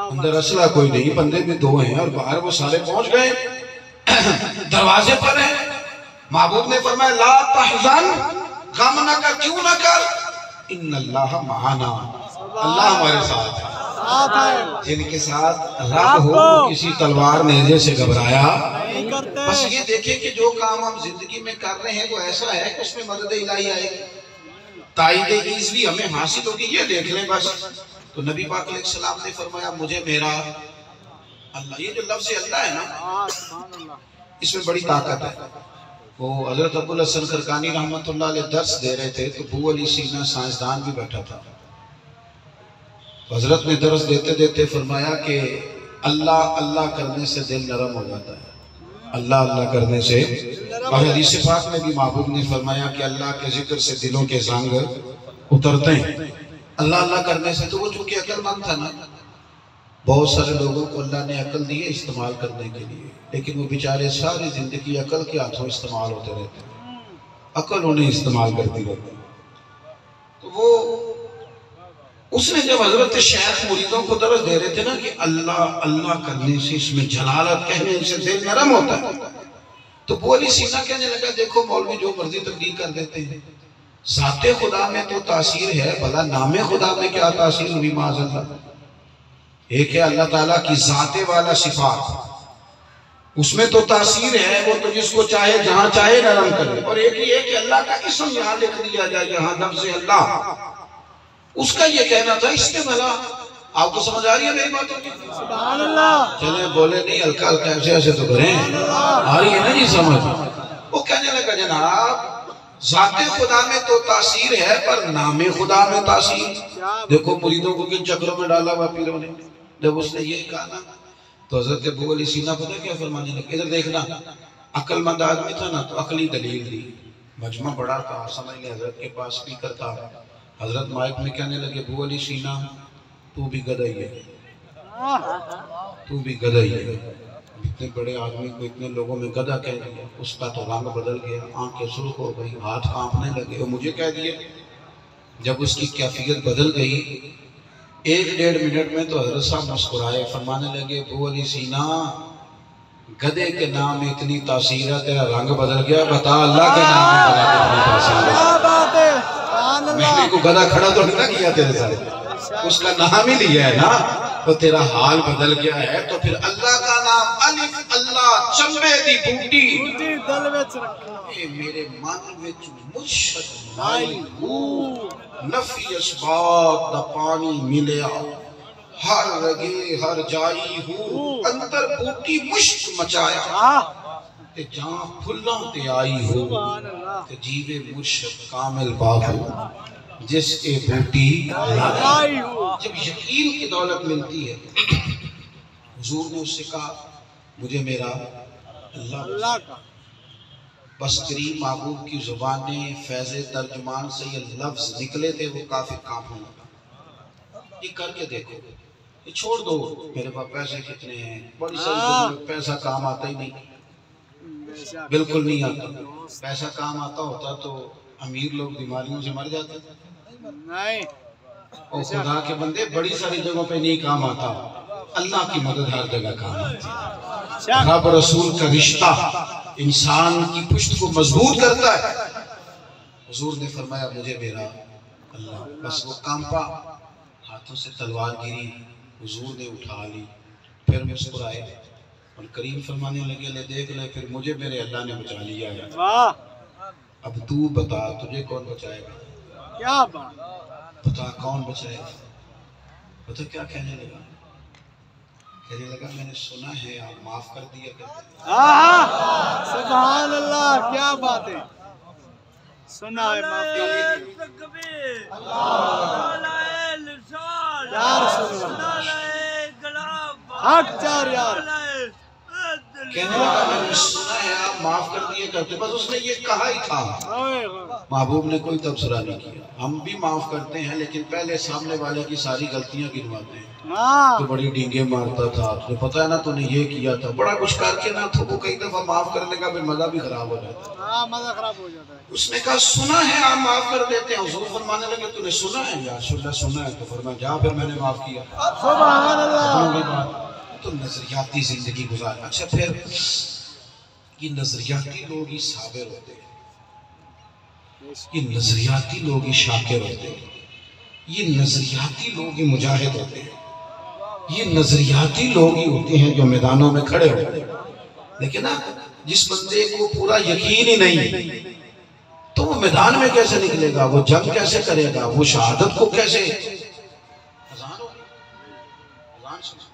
اندر اسلحہ کوئی نہیں، بندے بھی دو ہیں اور باہر وہ سارے پہنچ گئے، دروازے پر ہیں. محبوب نے فرمایا لا تحزن، غم نہ کر. کیوں نہ کر؟ ان اللہ معنا، اللہ ہمارے ساتھ ہے. جن کے ساتھ رب ہو کسی تلوار نیزے سے گھبرایا. بس یہ دیکھیں کہ جو کام ہم زندگی میں کر رہے ہیں وہ ایسا ہے کہ اس میں مدد الہی آئے گی، تائید ایزوی ہمیں حاصل ہوگی. یہ دیکھ لیں بس. تو نبی پاک علیہ السلام نے فرمایا مجھے میرا اللہ. یہ جو لفظ اللہ ہے نا اس میں بڑی طاقت ہے. وہ حضرت ابو الحسن خرقانی رحمت اللہ علیہ درس دے رہے تھے تو ابو علی سینا سائنسدان بھی بیٹھا تھا. حضرت نے درس دیتے دیتے فرمایا کہ اللہ اللہ کرنے سے دل نرم ہو جاتا ہے. اللہ اللہ کرنے سے. اور حدیث پاک میں بھی محبوب نے فرمایا کہ اللہ کے ذکر سے دلوں کے زنگ اترتے ہیں. اللہ اللہ کرنے سے. تو وہ چونکہ عقل مند تھا نا، بہت سارے لوگوں کو اللہ نے عقل دی ہے استعمال کرنے کے لیے، لیکن وہ بیچارے ساری زندگی عقل کے ہاتھوں استعمال ہوتے رہتے ہیں، عقل انہیں استعمال کرتی رہتی. تو وہ اس نے جب حضرت شیخ مریدوں کو درس دے رہے تھے نا کہ اللہ اللہ کرنے سے، اس میں جلالت کہنے سے دل نرم ہوتا ہے، تو ابو علی سینا کہنے لگا دیکھو مولوی جو مرضی تبدیل کر دیتے ہیں، ذات خدا میں تو تاثیر ہے، بھلا نام خدا میں کیا تاثیر ہوئی؟ معاذ اللہ. ایک ہے اللہ تعالیٰ کی ذات والا صفات، اس میں تو تاثیر ہے، وہ تو جس کو چاہے جہاں چاہے نرم کرے. اور ایک ہی ہے کہ اللہ کا اسم یہاں لکھ دیا جائے، یہاں لفظ اللہ، اس کا یہ کہنا تھا. اس کے بھلا آپ کو سمجھ آ رہی ہے میری باتوں کی؟ سبحان اللہ. چلیں بولے نہیں، ہلکا ہلکا ایسے ایسے تو کریں. آ رہی ہے نا جی سمجھ؟ وہ کہنے لگا جناب ذات خدا میں تو تاثیر ہے پر نام خدا میں تاثیر. دیکھو مریدوں کو کن چکروں میں ڈالا ہوا پیروں نے. جب اس نے یہ کہا نا تو حضرت ابو علی سینا پتہ کیا فرمانے لگے؟ ادھر دیکھنا، عقل مند آدمی تھا نا تو عقلی دلیل دی. مجمع بڑا تھا، سمجھ لیں حضرت کے پاس سپیکر تھا. حضرت مائک میں کہنے لگے ابو علی سینا تو بھی گدھائی ہے، تو بھی گدھائی ہے. اتنے بڑے آدمی کو اتنے لوگوں میں گدھا کہہ دیا. اس کا تو رنگ بدل گیا، آنکھیں سرخ ہو گئی، ہاتھ کانپنے لگے. اور مجھے کہہ دیا. جب اس کی کیفیت بدل گئی 1-1.5 منٹ میں تو حضرت صاحب مسکرائے، فرمانے لگے ابو علی سینا گدھے کے نام میں اتنی تاثیر ہے، تیرا رنگ بدل گیا، بتا اللہ کے نام میں بڑا کتنی تاثیر ہے. میں نے کو گدھا کھڑا تو نہیں کیا تیرے ساتھ، اس کا نام ہی لیا ہے نا، تو تیرا حال بدل گیا ہے. تو پھر اللہ کا نام الف اللہ چمبے دی بوٹی دل وچ رکھنا، اے میرے من وچ مرشد لائی ہو، نفی اسباب دا پانی ملیا، ہر رگے ہر جائی ہو، اندر بوٹی مشک مچایا، تے جہاں پھلاں تے آئی ہو، تے جیوے مرشد کامل باغ ہو جس کے بوٹی لائی ہو. جب یقین کی دولت ملتی ہے، حضور نے اس سے کہا مجھے میرا اللہ کا. بس کریم محبوب کی زبان فیض ترجمان سے یہ لفظ نکلے تھے، وہ کافی کام ہونا. یہ کر کے دیکھو، یہ چھوڑ دو، میرے پاس پیسے کتنے ہیں، بڑی ساری پیسہ کام آتا ہی نہیں، بالکل نہیں آتا۔ پیسہ کام آتا ہوتا تو امیر لوگ بیماریوں سے مر جاتے نہیں، اور خدا کے بندے بڑی ساری جگہوں پہ نہیں کام آتا، اللہ کی مدد ہر جگہ کام آتی ہے۔ رب رسول کا رشتہ انسان کی پشت کو مضبوط کرتا ہے۔ حضور نے فرمایا مجھے میرا اللہ، بس وہ کانپا، ہاتھوں سے تلوار گری، حضور نے اٹھا لی، پھر مسکرائے اور کریم فرمانے لگے لے دیکھ لے، پھر مجھے میرے اللہ نے بچا لیا ہے، واہ اب تو بتا تجھے کون بچائے گا، کیا بات، بتا کون بچائے گا۔ پتہ کیا کہنے لگا؟ کہنے لگا میں نے سنا ہے آپ معاف کر دیا کرتے ہیں۔ آہا سبحان اللہ، کیا بات ہے، سنا ہے معاف کر یا رسول اللہ، حق چار یار، کہنے لگا میں نے سنا ہے آپ معاف کر دیے کرتے، بس اس نے یہ کہا ہی تھا، محبوب نے کوئی تبصرہ نہیں کیا۔ ہم بھی معاف کرتے ہیں لیکن پہلے سامنے والے کی ساری غلطیاں گنواتے ہیں، تو بڑی ڈینگیں مارتا تھا، تجھے پتہ ہے نا تو نے یہ کیا تھا، بڑا کچھ کر کے نا تو وہ کئی دفعہ معاف کرنے کا بھی مزہ بھی خراب ہو جاتا ہے۔ ہاں مزہ خراب ہو جاتا ہے۔ اس نے کہا سنا ہے آپ معاف کر دیتے ہیں۔ حضور فرمانے لگے تو نے سنا ہے؟ یا رسول اللہ سنا ہے۔ تو فرمایا جا پھر میں نے معاف کیا۔ سبحان اللہ، تو نظریاتی زندگی گزار۔ اچھا پھر یہ نظریاتی لوگ ہی صابر ہوتے ہیں، یہ نظریاتی لوگ ہی شاکر ہوتے ہیں، یہ نظریاتی لوگ ہی مجاہد ہوتے ہیں، یہ نظریاتی لوگ ہی ہوتے ہیں جو میدانوں میں کھڑے ہوتے ہیں۔ لیکن نا جس بندے کو پورا یقین ہی نہیں تو وہ میدان میں کیسے نکلے گا، وہ جنگ کیسے کرے گا، وہ شہادت کو کیسے اذان ہوگی، اذان سنو۔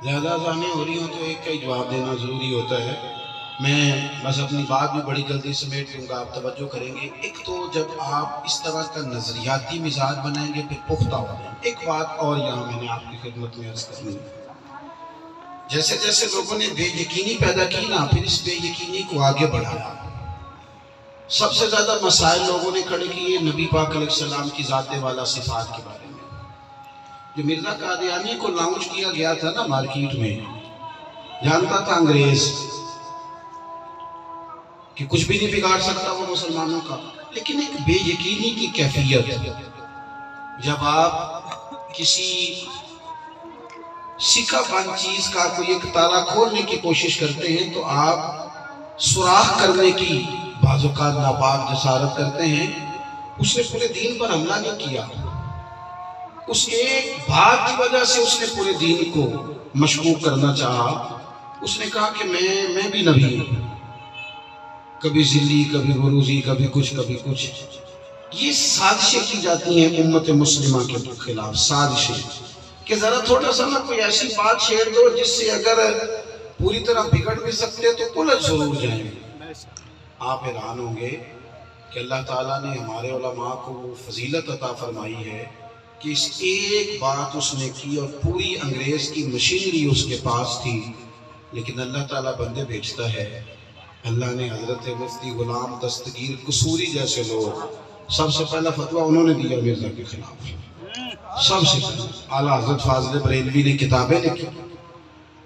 زیادہ اذانیں ہو رہی ہوں تو ایک کا ہی جواب دینا ضروری ہوتا ہے۔ میں بس اپنی بات بھی بڑی جلدی سمیٹ لوں گا، آپ توجہ کریں گے۔ ایک تو جب آپ اس طرح کا نظریاتی مزاج بنائیں گے پھر پختہ ہو جائیں۔ ایک بات اور یہاں میں نے آپ کی خدمت میں عرض کرنی ہے، جیسے جیسے لوگوں نے بے یقینی پیدا کی نا، پھر اس بے یقینی کو آگے بڑھایا۔ سب سے زیادہ مسائل لوگوں نے کھڑے کیے نبی پاک علیہ السلام کی ذات والا صفات کے بارے میں۔ جو مرزا قادیانی کو لانچ کیا گیا تھا نا مارکیٹ میں، جانتا تھا انگریز کہ کچھ بھی نہیں بگاڑ سکتا وہ مسلمانوں کا، لیکن ایک بے یقینی کی کیفیت، جب آپ کسی سکہ بند چیز کا کوئی ایک تالا کھولنے کی کوشش کرتے ہیں تو آپ سوراخ کرنے کی بعض اوقات ناپاک جسارت کرتے ہیں۔ اس نے پورے دین پر حملہ نہیں کیا، اس ایک بات کی وجہ سے اس نے پورے دین کو مشکوک کرنا چاہا۔ اس نے کہا کہ میں بھی نبی ہوں، کبھی ذلی، کبھی بروزی، کبھی کچھ کبھی کچھ۔ یہ سازشیں کی جاتی ہیں امت مسلمہ کے خلاف، سازشیں کہ ذرا تھوڑا سا نا کوئی ایسی بات چھیڑ دو جس سے اگر پوری طرح بگڑ بھی سکتے تو الجھ ضرور جائیں گے۔ آپ حیران ہوں گے کہ اللہ تعالیٰ نے ہمارے علماء کو وہ فضیلت عطا فرمائی ہے کہ اس ایک بات اس نے کی اور پوری انگریز کی مشینری اس کے پاس تھی، لیکن اللہ تعالیٰ بندے بھیجتا ہے۔ اللہ نے حضرت مفتی غلام دستگیر قصوری جیسے لوگ سب سے پہلا فتویٰ انہوں نے دیا مرزا کے خلاف، سب سے پہلے اعلیٰ حضرت فاضل بریلوی نے کتابیں لکھی،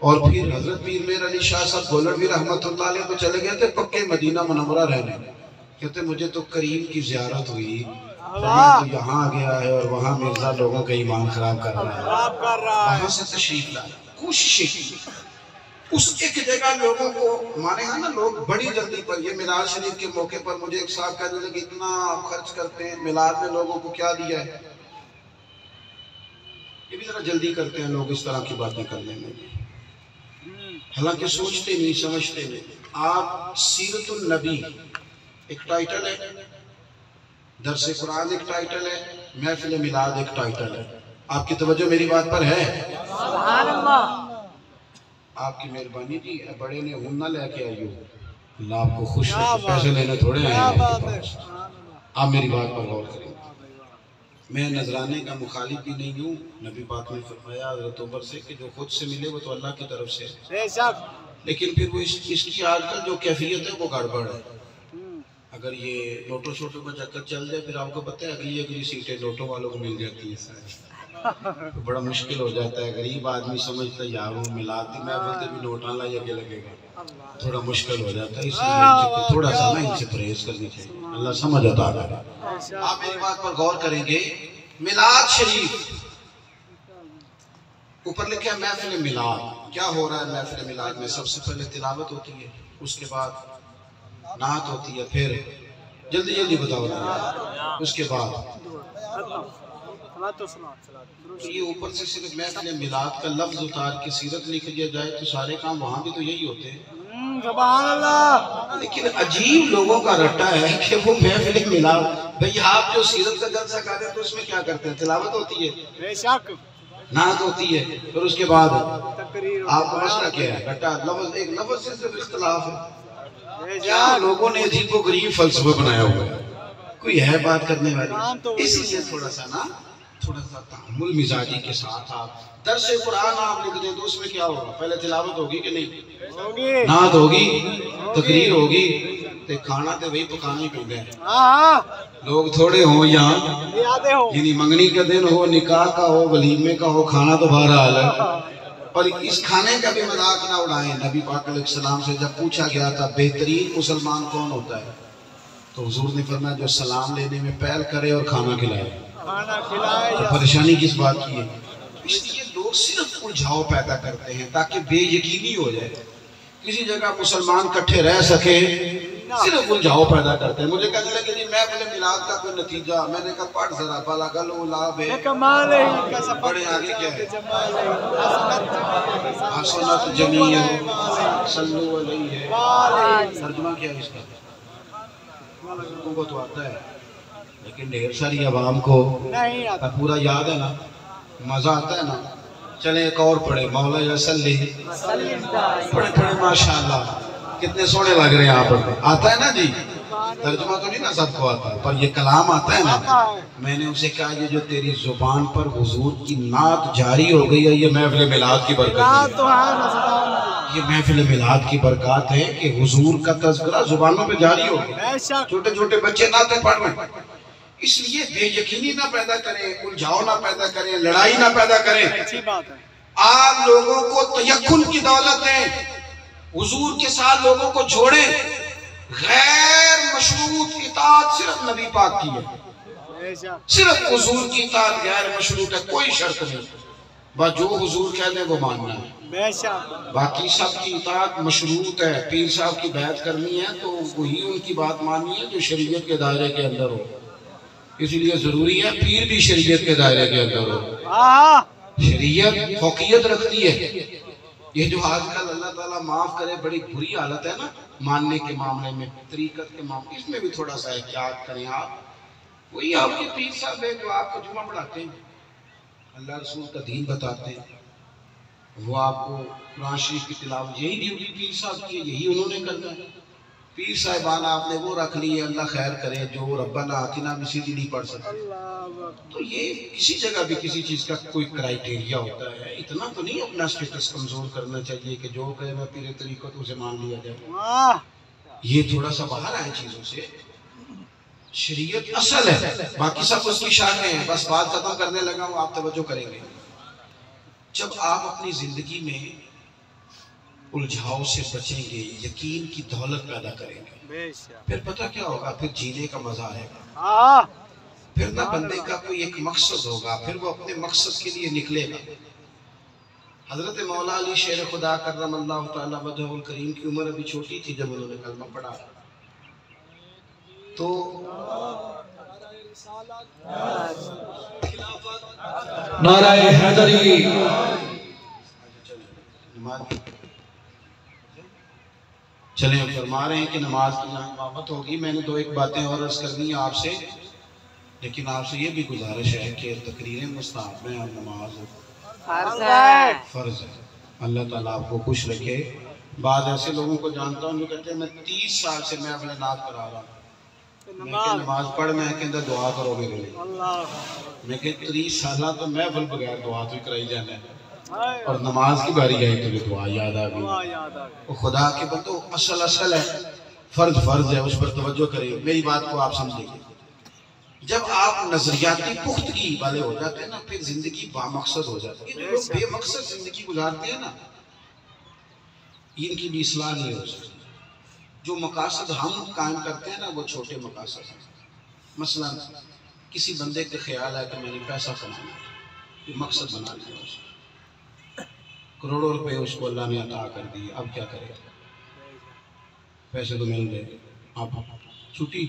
اور پھر حضرت پیر میر علی شاہ صاحب گولڑوی رحمۃ اللہ علیہ تو چلے گئے تھے پکے مدینہ منورہ رہنے، کہتے مجھے تو کریم کی زیارت ہوئی، میں تو یہاں گیا ہے اور وہاں مرزا لوگوں کا ایمان خراب کر رہا ہے، وہاں سے تشریف لائے، کوششیں کی، اس ایک جگہ لوگوں کو ہمارے ہاں نا لوگ بڑی جلدی پر، یہ میلاد شریف کے موقع پر مجھے ایک صاحب کہنے لگے اتنا آپ خرچ کرتے ہیں میلاد میں لوگوں کو کیا دیا ہے، یہ بھی ذرا جلدی کرتے ہیں لوگ اس طرح کی باتیں کرنے میں، حالانکہ سوچتے نہیں سمجھتے نہیں۔ آپ سیرت النبی ایک ٹائٹل ہے، درس قرآن ایک ٹائٹل ہے، محفل میلاد ایک ٹائٹل ہے، آپ کی توجہ میری بات پر ہے؟ سبحان اللہ، آپ کی مہربانی جی، بڑے نے ہون نہ لے کے آئیو، اللہ آپ کو خوش رکھے، پیسے لینے تھوڑے آئے ہیں، آپ میری بات پر غور کریں۔ میں نذرانے کا مخالف بھی نہیں ہوں، نبی پاک نے فرمایا حضرت عمر سے کہ جو خود سے ملے وہ تو اللہ کی طرف سے، بے شک، لیکن پھر وہ اس کی آج کل جو کیفیت ہے وہ گڑبڑ ہے، اگر یہ نوٹوں شوٹوں کا چکر چل جائے پھر آپ کو پتہ ہے اگلی سیٹیں نوٹوں والوں کو مل جاتی ہیں ساری، تو بڑا مشکل ہو جاتا ہے، غریب آدمی سمجھتا ہے یار وہ میلاد دی محفل تے بھی نوٹاں لائی اگے لگے گا، تھوڑا مشکل ہو جاتا ہے، اس لیے تھوڑا سا نا ان سے پرہیز کرنی چاہیے، اللہ سمجھ عطا کرے۔ آپ میری بات پر غور کریں گے، میلاد شریف اوپر لکھا ہے محفل میلاد، کیا ہو رہا ہے محفل میلاد میں؟ سب سے پہلے تلاوت ہوتی ہے، اس کے بعد نعت ہوتی ہے، پھر جلدی جلدی بتاؤ نا، اس کے بعد تو یہ اوپر سے صرف محفل میلاد کا لفظ اتار کے سیرت لکھ دیا جائے تو سارے کام وہاں بھی تو یہی ہوتے ہیں، سبحان اللہ، لیکن عجیب لوگوں کا رٹا ہے کہ وہ محفل میلاد، بھئی آپ جو سیرت کا جلسہ کرتے ہیں تو اس میں کیا کرتے ہیں؟ تلاوت ہوتی ہے، بے شک، نعت ہوتی ہے، پھر اس کے بعد تقریر، آپ کا مسئلہ کیا ہے؟ رٹا لفظ، ایک لفظ سے صرف اختلاف ہے، بے کیا شک، لوگوں نے عجیب و غریب فلسفہ بنایا ہوا ہے، کوئی ہے بات کرنے والی؟ اسی لیے تھوڑا سا تعامل مزاجی کے ساتھ آپ درس قرآن آپ لکھ دیں تو اس میں کیا ہوگا؟ پہلے تلاوت ہوگی کہ نہیں؟ ہوگی، نعت ہوگی، تقریر ہوگی، تے کھانا تے وہی پکانا ہی پہنتا ہے، ہاں، لوگ تھوڑے ہوں یا یادیں ہو، یعنی منگنی کا دن ہو، نکاح کا ہو، ولیمے کا ہو، کھانا تو بہرحال ہے، اور اس کھانے کا بھی مذاق نہ اڑائیں۔ نبی پاک علیہ السلام سے جب پوچھا گیا تھا بہترین مسلمان کون ہوتا ہے تو حضور نے فرمایا جو سلام لینے میں پہل کرے اور کھانا کھلائے، کھانا کھلائے، تو پریشانی کس بات کی ہے؟ اس لیے لوگ صرف الجھاؤ پیدا کرتے ہیں تاکہ بے یقینی ہو جائے، کسی جگہ مسلمان کٹھے رہ سکے، صرف الجھاؤ پیدا کرتے ہیں۔ مجھے کہنے لگے جی محفل میلاد کا کوئی نتیجہ، میں نے کہا پڑھ ذرا بالا گلو لاب ہے، کمال ہے ان کا سفر، بڑے آگے کیا ہے؟ جمال ہے، حسنت جمیع صلو علیہ، ترجمہ کیا ہے اس کا؟ لوگوں کو تو آتا ہے لیکن ڈھیر ساری عوام کو نہیں آتا، پورا یاد ہے نا، مزہ آتا ہے نا، چلیں ایک اور پڑھے، مولا یا صلی، پڑھے ماشاءاللہ، کتنے سونے لگ رہے ہیں آپ پڑھتے، آتا ہے نا جی، ترجمہ تو نہیں نا سب کو آتا پر یہ کلام آتا ہے نا۔ میں نے اسے کہا یہ جو تیری زبان پر حضور کی نعت جاری ہو گئی ہے یہ محفل میلاد کی برکت ہے، یہ محفل میلاد کی برکات ہے کہ حضور کا تذکرہ زبانوں پہ جاری ہو گیا، چھوٹے چھوٹے بچے نعتیں پڑھ رہے ہیں، اس لیے بے یقینی نہ پیدا کریں، الجھاؤ نہ پیدا کریں، لڑائی نہ پیدا کریں، اچھی بات ہے، آپ لوگوں کو تیقن کی دولت دیں، حضور کے ساتھ لوگوں کو جوڑیں، غیر مشروط اطاعت صرف نبی پاک کی ہے، صرف حضور کی اطاعت غیر مشروط ہے، کوئی شرط نہیں، بس جو حضور کہہ دیں وہ ماننا ہے، باقی سب کی اطاعت مشروط ہے، پیر صاحب کی بیعت کرنی ہے تو وہی ان کی بات ماننی ہے جو شریعت کے دائرے کے اندر ہو، اس لیے ضروری ہے پیر بھی شریعت کے دائرے کے اندر ہو، شریعت فوقیت رکھتی ہے، یہ جو آج کل اللہ تعالیٰ معاف کرے بڑی بری حالت ہے نا ماننے کے معاملے میں، طریقت کے معاملے، اس میں بھی تھوڑا سا احتیاط کریں آپ، وہی آپ کے پیر صاحب ہے جو آپ کو جمعہ پڑھاتے ہیں، اللہ رسول کا دین بتاتے ہیں، وہ آپ کو قرآن شریف کی تلاوت، یہی ڈیوٹی پیر صاحب کی ہے، یہی انہوں نے کرنا ہے، پیر صاحبان آپ نے وہ رکھ لی ہے، اللہ خیر کرے، جو ربنا آتنا بھی سیدھی نہیں پڑھ سکتے، تو یہ کسی جگہ بھی کسی چیز کا کوئی کرائیٹیریا ہوتا ہے، اتنا تو نہیں اپنا سٹیٹس کمزور کرنا چاہیے کہ جو کہے میں پیر طریقت اسے مان لیا جائے، یہ تھوڑا سا باہر آئے چیزوں سے، شریعت اصل ہے، باقی سب اس کی شاخیں ہیں. بس بات ختم کرنے لگا ہوں، آپ توجہ کریں گے. جب آپ اپنی زندگی میں الجھاؤ سے بچیں گے، یقین کی دولت پیدا کریں گے، پھر پتہ کیا ہوگا؟ پھر جینے کا مزہ آئے گا. پھر نہ بندے کا کوئی ایک مقصد ہوگا، پھر وہ اپنے مقصد کے لیے نکلے گا. حضرت مولا علی شیر خدا کرم اللہ تعالیٰ وجہ الکریم کی عمر ابھی چھوٹی تھی جب انہوں نے کلمہ پڑھا. تو نعرہ حیدری. چلیں فرما رہے ہیں کہ نماز کی امامت ہوگی. میں نے دو ایک باتیں اور عرض کرنی ہیں آپ سے، لیکن آپ سے یہ بھی گزارش ہے کہ تقریریں مستحب ہیں اور نماز فرض ہے. اللہ تعالیٰ آپ کو خوش رکھے. بعض ایسے لوگوں کو جانتا ہوں جو کہتے ہیں میں 30 سال سے میں اپنے نات کرا رہا ہوں، میں کہ نماز پڑھ میں کہ اندر دعا کرو گے میرے، میں کہ 30 سالہ تو میں بل بغیر دعا تو کرائی جانا ہے، اور نماز کی باری آئی تو یہ دعا یاد آ گئی. خدا کے بندو اصل ہے، فرض ہے، اس پر توجہ کریں. میری بات کو آپ سمجھیں گے. جب آپ نظریاتی پختگی والے ہو جاتے ہیں نا، پھر زندگی با مقصد ہو جاتی ہے. جو بے مقصد زندگی گزارتے ہیں نا، ان کی بھی اصلاح نہیں ہو سکتی. جو مقاصد ہم قائم کرتے ہیں نا، وہ چھوٹے مقاصد ہیں. مثلا کسی بندے کا خیال ہے کہ میں نے پیسہ کمانا ہے، یہ مقصد بنا لیا اس نے، کروڑوں روپے اس کو اللہ نے عطا کر دی. اب کیا کرے؟ پیسے تو مل گئے، اب چھٹی.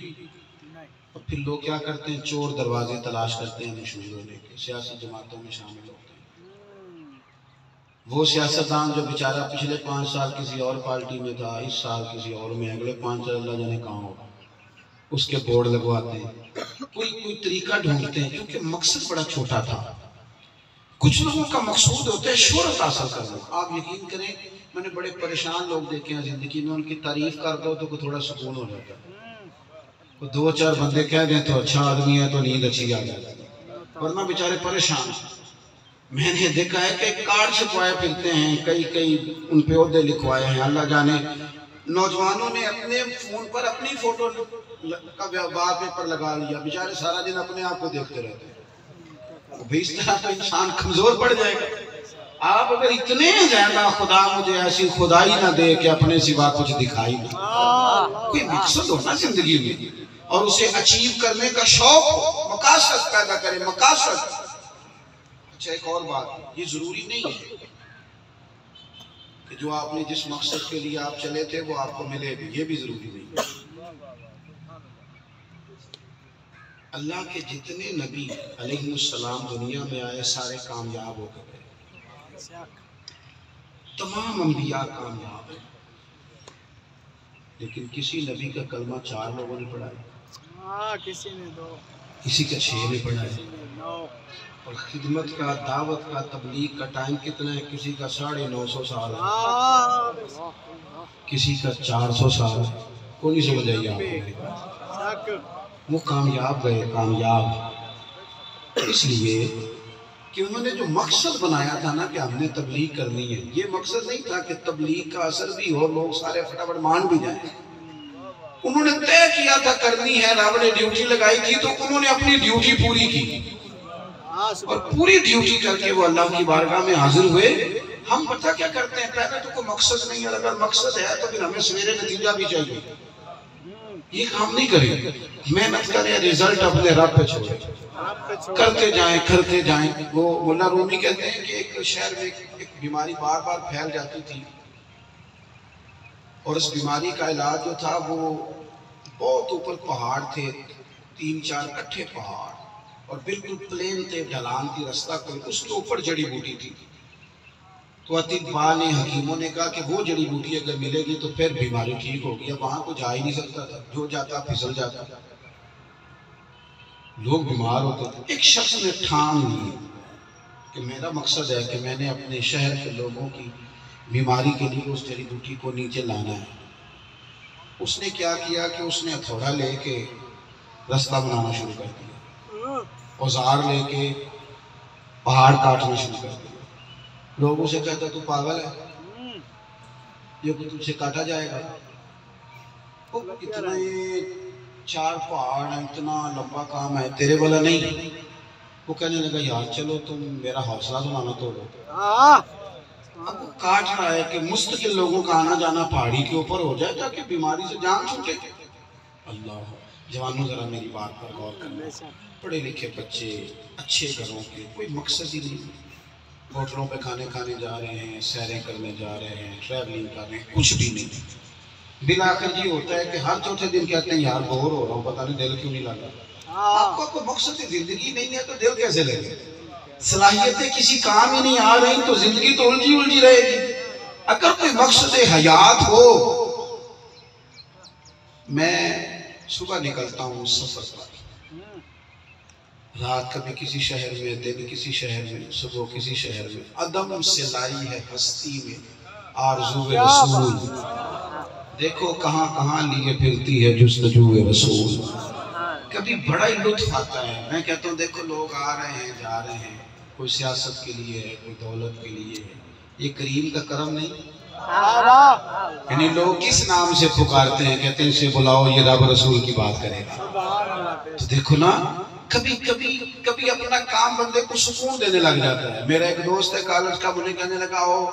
اور پھر لوگ کیا کرتے ہیں؟ چور دروازے تلاش کرتے ہیں مشہور ہونے کے، سیاسی جماعتوں میں شامل ہوتے ہیں. وہ سیاستدان جو بیچارہ پچھلے 5 سال کسی اور پارٹی میں تھا، اس سال کسی اور میں، اگلے 5 سال اللہ جانے کہاں ہوگا، اس کے بورڈ لگواتے ہیں. کوئی طریقہ ڈھونڈتے ہیں، کیونکہ مقصد بڑا چھوٹا تھا. کچھ لوگوں کا مقصود ہوتا ہے شہرت حاصل کرنا. آپ یقین کریں، میں نے بڑے پریشان لوگ دیکھے ہیں زندگی میں، ان کی تعریف کر دو تو تھوڑا سکون ہو جاتا ہے. 2-4 بندے کہہ دیں تو اچھا آدمی ہے تو نیند اچھی آ جاتی ہے، ورنہ بیچارے پریشان. میں نے دیکھا ہے کہ کارڈ چھپوائے پھرتے ہیں، کئی ان پہ عہدے لکھوائے ہیں. اللہ جانے نوجوانوں نے اپنے فون پر اپنی فوٹو کا وال پیپر لگا لیا، بیچارے سارا دن اپنے آپ کو دیکھتے رہتے ہیں. اس طرح تو انسان کمزور پڑ جائے گا. آپ اگر اتنے زیادہ خدا مجھے ایسی خدائی نہ دے کہ اپنے سوا کچھ دکھائی نہ، کوئی مقصد ہو نا زندگی میں، اور اسے اچیو کرنے کا شوق ہو، مقاصد پیدا کرے. مقاصد. اچھا ایک اور بات، یہ ضروری نہیں ہے کہ جو آپ نے جس مقصد کے لیے آپ چلے تھے وہ آپ کو ملے بھی، یہ بھی ضروری نہیں ہے. اللہ کے جتنے نبی علیہ السلام دنیا میں آئے سارے کامیاب ہو گئے، تمام انبیاء کامیاب ہیں، لیکن کسی نبی کا کلمہ 4 لوگوں نے پڑھا، کسی نے 2، کسی کا 6 نے پڑھا ہے. اور خدمت کا، دعوت کا، تبلیغ کا ٹائم کتنا ہے؟ کسی کا 950 سال ہے، کسی کا 400 سال ہے. کوئی نہیں سمجھ آئی آپ کو. وہ کامیاب گئے، کامیاب اس لیے کہ انہوں نے جو مقصد بنایا تھا نا کہ ہم نے تبلیغ کرنی ہے، یہ مقصد نہیں تھا کہ تبلیغ کا اثر بھی ہو، لوگ سارے فٹافٹ مان بھی جائیں. انہوں نے طے کیا تھا کرنی ہے، رب نے ڈیوٹی لگائی تھی تو انہوں نے اپنی ڈیوٹی پوری کی، اور پوری ڈیوٹی کر کے وہ اللہ کی بارگاہ میں حاضر ہوئے. ہم پتہ کیا کرتے ہیں؟ پہلے تو کوئی مقصد نہیں ہے، اگر مقصد ہے تو پھر ہمیں سویرے نتیجہ بھی چاہیے. یہ کام نہیں کریں، محنت کریں، رزلٹ اپنے رب پہ چھوڑیں، کرتے جائیں. وہ مولا رومی کہتے ہیں کہ ایک شہر میں ایک بیماری بار بار پھیل جاتی تھی، اور اس بیماری کا علاج جو تھا وہ بہت اوپر پہاڑ تھے، 3-4 اکٹھے پہاڑ، اور بالکل پلین تھے، ڈھلان تھی، رستہ کوئی، اس کے اوپر جڑی بوٹی تھی. تو اطباء نے، حکیموں نے کہا کہ وہ جڑی بوٹی اگر ملے گی تو پھر بیماری ٹھیک ہوگی. اب وہاں کو جا ہی نہیں سکتا تھا، جو جاتا پھسل جاتا، لوگ بیمار ہوتے تھے. ایک شخص نے ٹھان لی کہ میرا مقصد ہے کہ میں نے اپنے شہر کے لوگوں کی بیماری کے لیے اس جڑی بوٹی کو نیچے لانا ہے. اس نے کیا کیا کہ اس نے ہتھوڑا لے کے رستہ بنانا شروع کر دیا، اوزار لے کے پہاڑ کاٹنا شروع کر دیا. لوگ اسے کہتا تو پاگل ہے، یہ تجھ سے کاٹا جائے گا. اتنے 4 پہاڑ ہیں، اتنا لمبا کام ہے، تیرے والا نہیں۔ وہ کہنے لگا یار چلو تم میرا حوصلہ تو نہ توڑو۔ اب وہ کاٹ رہا ہے کہ مستقل لوگوں کا آنا جانا پہاڑی کے اوپر ہو جائے تاکہ بیماری سے جان چھوٹے۔ اللہ، جوانوں ذرا میری بات پر غور کرنا، پڑھے لکھے بچے، اچھے گھروں کے، کوئی مقصد ہی نہیں، ہوٹلوں پہ کھانے جا رہے ہیں، سیریں کرنے جا رہے ہیں، ٹریولنگ کر رہے ہیں، کچھ بھی نہیں۔ بلاخر یہ ہوتا ہے کہ ہر چوتھے دن کہتے ہیں یار بور ہو رہا ہوں، پتہ نہیں دل کیوں نہیں لگا۔ آپ کو کوئی مقصد زندگی نہیں ہے تو دل کیسے لگے؟ صلاحیتیں کسی کام ہی نہیں آ رہی تو زندگی تو الجھی رہے گی۔ اگر کوئی مقصد حیات ہو، میں صبح نکلتا ہوں سفر پر، رات کبھی کسی شہر میں، دن کسی شہر میں، صبح کسی شہر میں، عدم سے لائی ہے ہستی میں آرزو رسول، دیکھو کہاں کہاں لیے پھرتی ہے جستجو رسول۔ کبھی بڑا ہی لطف آتا ہے، میں کہتا ہوں دیکھو لوگ آ رہے ہیں جا رہے ہیں، کوئی سیاست کے لیے ہے، کوئی دولت کے لیے ہے، یہ کریم کا کرم نہیں؟ یعنی لوگ کس نام سے پکارتے ہیں، کہتے ہیں اسے بلاؤ یہ رب رسول کی بات کرے گا۔ تو دیکھو نا، کبھی اپنا کام بندے کو سکون دینے لگ جاتا ہے۔ میرا ایک دوست ہے کالج کا، مجھے کہنے لگا آؤ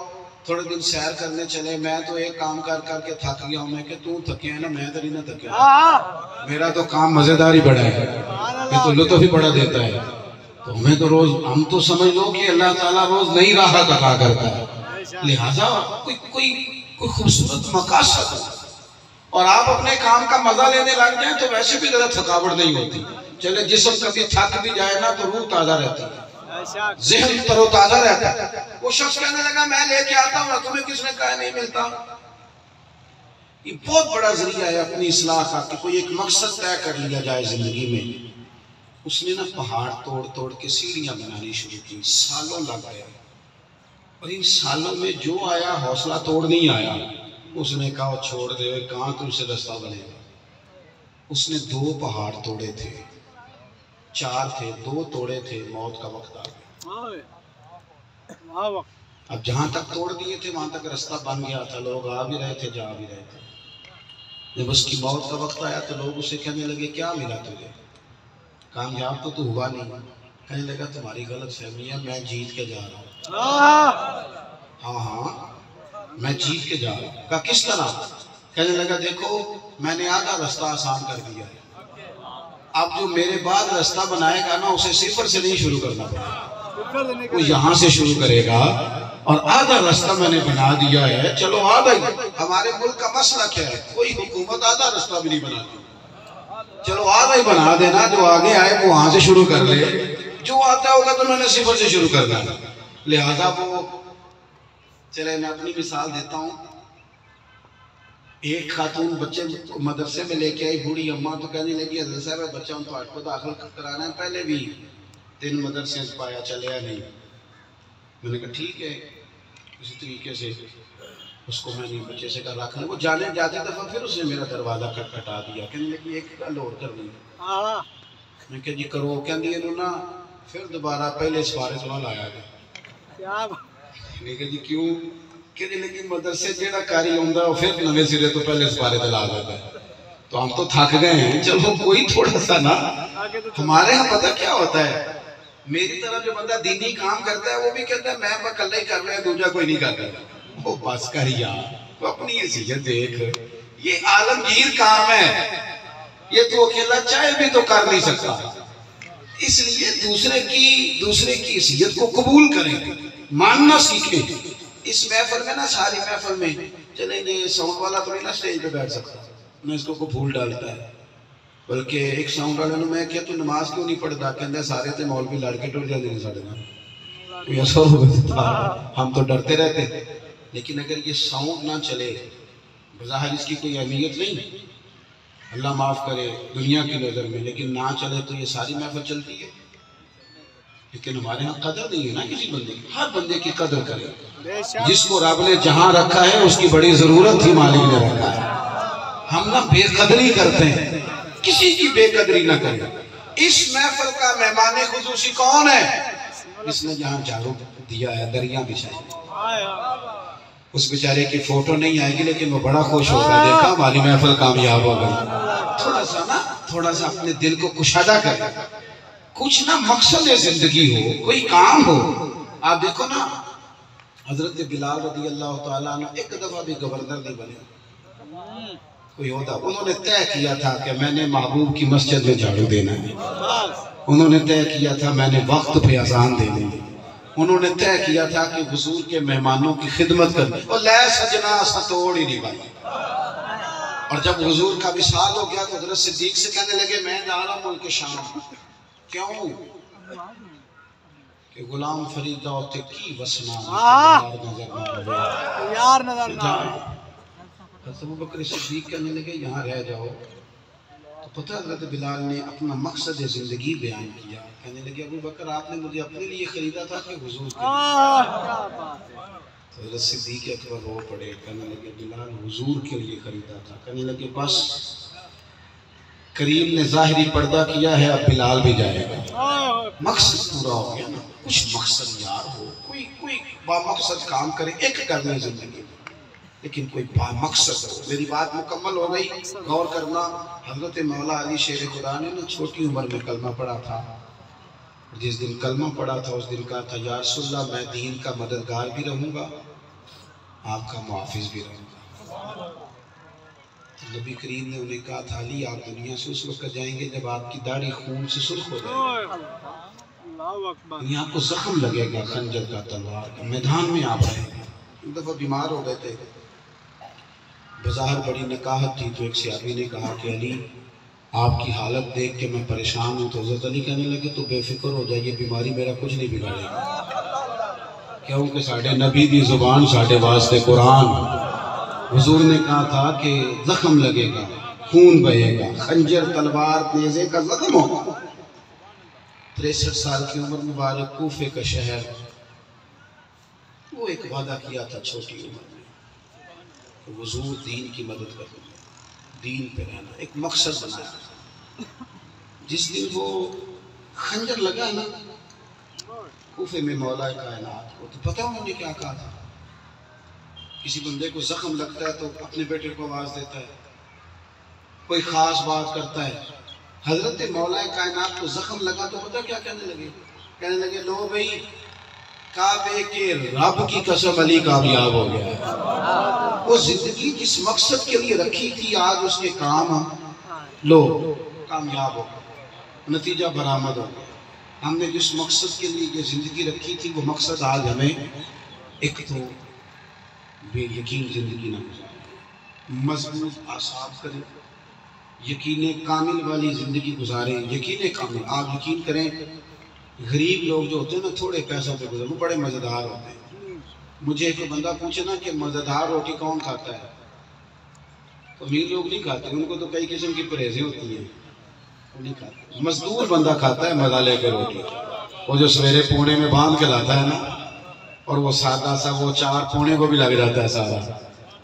تھوڑے دن سیر کرنے چلے، میں تو ایک کام کر کے تھک گیا ہوں۔ میں کہ تو تھکے ہیں نا، میں تو نہیں نہ تھکیا، میرا تو کام مزیدار ہی بڑا ہے، یہ تو لطف ہی بڑا دیتا ہے۔ تو ہمیں تو روز، ہم تو سمجھ لو کہ اللہ تعالیٰ روز نئی راحت عطا کرتا ہے، لہٰذا کوئی خوبصورت مقاصد اور آپ اپنے کام کا مزہ لینے لگ جائیں تو ویسے بھی ذرا تھکاوٹ نہیں ہوتی۔ چلے جسم کبھی تھک بھی جائے نا تو روح تازہ رہتی ہے، ذہن تر و تازہ رہتا ہے۔ وہ شخص کہنے لگا میں لے کے آتا ہوں، تمہیں کس نے کہا نہیں ملتا؟ یہ بہت بڑا ذریعہ ہے اپنی اصلاح کا کہ کوئی ایک مقصد طے کر لیا جائے زندگی میں۔ اس نے نا پہاڑ توڑ کے سیڑھیاں بنانی شروع کی، سالوں لگ گئے، اور ان سالوں میں جو آیا حوصلہ توڑ نہیں آیا۔ اس نے کہا چھوڑ دے، کہاں تم سے رستہ بنے گا۔ اس نے 2 پہاڑ توڑے تھے، 4 تھے، 2 توڑے تھے، موت کا وقت آ گیا۔ اب جہاں تک توڑ دیے تھے وہاں تک رستہ بن گیا تھا، لوگ آ بھی رہے تھے جا بھی رہے تھے۔ جب اس کی موت کا وقت آیا تو لوگ اسے کہنے لگے کیا ملا تجھے، کامیاب تو ہوا نہیں؟ کہنے لگا تمہاری غلط فہمی ہے، میں جیت کے جا رہا ہوں۔ ہاں میں جیت کے جا رہا ہوں۔ کہا کس طرح؟ کہنے لگا دیکھو میں نے آدھا رستہ آسان کر دیا ہے، اب جو میرے بعد رستہ بنائے گا نا اسے صفر سے نہیں شروع کرنا پڑے گا، وہ یہاں سے شروع کرے گا، اور آدھا رستہ میں نے بنا دیا ہے۔ چلو آدھا ہی، ہمارے ملک کا مسئلہ کیا ہے، کوئی حکومت آدھا رستہ بھی نہیں بناتی، چلو آدھا ہی بنا دینا، جو آگے آئے وہ وہاں سے شروع کر لے، جو آتا ہوگا تو میں نے صفر سے شروع کرنا ہے۔ لہذا وہ چلے، میں اپنی مثال دیتا ہوں۔ ایک خاتون بچے مدرسے میں لے کے آئی، بوڑھی اماں، تو کہنے لگی حضرت صاحب بچہ ان کو داخل کرانا ہے، پہلے بھی 3 مدرسے سے پایا چلے یا نہیں؟ میں نے کہا ٹھیک ہے، اسی طریقے سے اس کو میں نے بچے سے کہا رکھ لیں۔ وہ جانے جاتے دفعہ پھر اس نے میرا دروازہ کھٹکھٹا دیا، کہنے لگی ایک گل اور کرنی ہے۔ میں کہا جی کرو، کہندی انہوں نا پھر دوبارہ پہلے سپارے تو نہ لایا گیا۔ میں کہا جی کیوں؟ کہنے لگی مدرسے جیڑا کاری ہوندا وہ پھر نویں سرے تو پہلے سپارے تے لا دیتا ہے، تو ہم تو تھک گئے ہیں، چلو کوئی تھوڑا سا نا۔ ہمارے ہاں پتہ کیا ہوتا ہے، میری طرح جو بندہ دینی کام کرتا ہے وہ بھی کہتا ہے میں اکیلا ہی کر رہا ہے، دوجا کوئی نہیں کر رہا۔ وہ بس کر یار، تو اپنی حیثیت دیکھ، یہ عالمگیر کام ہے، یہ تو اکیلا چاہے بھی تو کر نہیں سکتا، اس لیے دوسرے کی حیثیت کو قبول کریں، ماننا سیکھیں۔ اس محفل میں نا، ساری محفل میں چلیں گے، ساؤنڈ والا تو نہیں نا سٹیج پہ بیٹھ سکتا، میں اس کو پھول ڈالتا ہے، بلکہ ایک ساؤنڈ والے نے میں کیا تو نماز کیوں نہیں پڑھتا، کہندے سارے تے مولوی لڑ کے ٹر جاندے نے ساڈے نال، کوئی ایسا ہوگا، ہم تو ڈرتے رہتے۔ لیکن اگر یہ ساؤنڈ نہ چلے، بظاہر اس کی کوئی اہمیت نہیں، اللہ معاف کرے دنیا کی نظر میں، لیکن نہ چلے تو یہ ساری محفل چلتی ہے۔ لیکن ہمارے ہاں قدر نہیں ہے نا کسی بندے کی، ہر بندے کی قدر کرے، جس کو رب نے جہاں رکھا ہے اس کی بڑی ضرورت تھی مالک نے رکھا ہے۔ ہم نہ بے قدری کرتے ہیں، کسی کی بے قدری نہ کریں۔ اس محفل کا مہمان خصوصی کون ہے؟ اس نے جہاں جھاڑو دیا ہے، دریاں بچھائی، اس بیچارے کی فوٹو نہیں آئے گی لیکن وہ بڑا خوش ہوگا، دیکھا ہماری محفل کامیاب ہو گئی۔ تھوڑا سا نا تھوڑا سا اپنے دل کو کشادہ کریں، کچھ نہ مقصد زندگی ہو، کوئی کام ہو۔ آپ دیکھو نا حضرت بلال رضی اللہ تعالیٰ عنہ ایک دفعہ بھی گورنر نہیں بنے، کوئی ہوتا، انہوں نے طے کیا تھا کہ میں نے محبوب کی مسجد میں جھاڑو دینا ہے، انہوں نے طے کیا تھا میں نے وقت پہ اذان دینی ہے، انہوں نے طے کیا تھا کہ حضور کے مہمانوں کی خدمت کرنی، اور لے سجنا ستوڑ ہی نہیں بھائی۔ اور جب حضور کا وصال ہو گیا تو حضرت صدیق سے کہنے لگے میں جا رہا ہوں ملک شام۔ کیوں؟ کہ غلام فریدہ ہوتے کی وسنا یار نظر نہ آئے۔ حضرت ابوبکر صدیق کہنے لگے یہاں رہ جاؤ۔ تو پتہ حضرت بلال نے اپنا مقصد زندگی بیان کیا، کہنے لگے ابوبکر آپ نے مجھے اپنے لیے خریدا تھا کہ حضور کے لیے؟ حضرت صدیق اکبر رو پڑے، کہنے لگے بلال حضور کے لیے خریدا تھا۔ کہنے لگے بس کریم نے ظاہری پردہ کیا ہے، اب بلال بھی جائے گا، مقصد پورا ہو گیا نا۔ کچھ مقصد یار ہو، کوئی با مقصد کام کرے، ایک کرنے زندگی میں، لیکن کوئی با مقصد ہو۔ میری بات مکمل ہو گئی، غور کرنا۔ حضرت مولا علی شیر خدا نے نا چھوٹی عمر میں کلمہ پڑھا تھا، جس دن کلمہ پڑھا تھا اس دن کہا تھا یا رسول اللہ میں دین کا مددگار بھی رہوں گا، آپ کا محافظ بھی رہوں گا۔ نبی کریم نے انہیں کہا تھا علی آپ دنیا سے اس وقت جائیں گے جب آپ کی داڑھی خون سے سرخ ہو جائے گی، یعنی آپ کو زخم لگے گا خنجر کا، تلوار کا، میدان میں آپ رہیں گے۔ ایک دفعہ بیمار ہو گئے تھے، بظاہر بڑی نکاہت تھی، تو ایک صحابی نے کہا کہ علی آپ کی حالت دیکھ کے میں پریشان ہوں۔ تو حضرت علی کہنے لگے تو بے فکر ہو جائیے، بیماری میرا کچھ نہیں بگاڑے گا، کیونکہ ساڑھے نبی دی زبان ساڑھے واسطے قرآن۔ حضور نے کہا تھا کہ زخم لگے گا، خون بہے گا، خنجر تلوار نیزے کا زخم ہوگا۔ 63 سال کی عمر مبارک، کوفے کا شہر، وہ ایک وعدہ کیا تھا چھوٹی عمر میں کہ حضور دین کی مدد کرنا، دین پہ رہنا، ایک مقصد بنایا۔ جس دن وہ خنجر لگا نا کوفے میں مولا کائنات کو، تو پتہ انہوں نے کیا کہا تھا؟ کسی بندے کو زخم لگتا ہے تو اپنے بیٹے کو آواز دیتا ہے، کوئی خاص بات کرتا ہے۔ حضرت مولا کائنات کو زخم لگا تو پتہ کیا کہنے لگے؟ کہنے لگے لو بھئی کعبے کے رب کی قسم علی کامیاب ہو گیا ہے۔ وہ زندگی جس مقصد کے لیے رکھی تھی آج اس کے کام لو کامیاب ہو گیا، نتیجہ برآمد ہو گیا۔ ہم نے جس مقصد کے لیے یہ زندگی رکھی تھی وہ مقصد آج ہمیں ایک تو بے یقین زندگی نہ گزارے، مضبوط اعصاب کریں، یقین کامل والی زندگی گزاریں۔ یقین کامل، آپ یقین کریں غریب لوگ جو ہوتے ہیں نا تھوڑے پیسوں پہ گزرے وہ بڑے مزیدار ہوتے ہیں۔ مجھے ایک بندہ پوچھے نا کہ مزیدار روٹی کون کھاتا ہے، تو امیر لوگ نہیں کھاتے، ان کو تو کئی قسم کی پرہیزیں ہوتی ہیں، وہ نہیں کھاتے۔ مزدور بندہ کھاتا ہے مزہ لے کے روٹی، وہ جو سویرے پونے میں باندھ کے لاتا ہے نا، اور وہ سادہ سا وہ 4 پونے کو بھی لگ جاتا ہے سارا،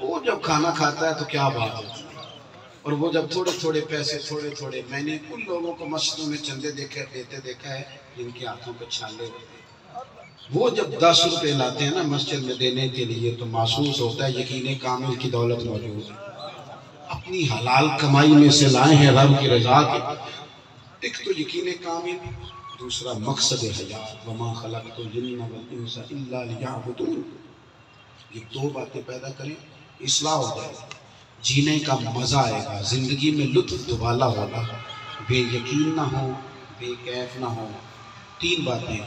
وہ جب کھانا کھاتا ہے تو کیا بات ہوتی ہے۔ اور وہ جب تھوڑے تھوڑے پیسے تھوڑے، میں نے ان لوگوں کو مسجدوں میں چندے دیتے دیکھا ہے جن کے ہاتھوں پہ چھالے ہوتے ہیں، وہ جب 10 روپے لاتے ہیں نا مسجد میں دینے کے لیے تو محسوس ہوتا ہے یقین کامل کی دولت موجود ہے، اپنی حلال کمائی میں سے لائے ہیں رب کی رضا کے۔ ایک تو یقین کامل، دوسرا مقصد حیات، وما خلقت الجن والانس الا لیعبدون۔ یہ 2 باتیں پیدا کریں، اصلاح ہو جائے گا، جینے کا مزہ آئے گا، زندگی میں لطف دوالا ہوگا، بے یقین نہ ہو، بے کیف نہ ہو۔ 3 باتیں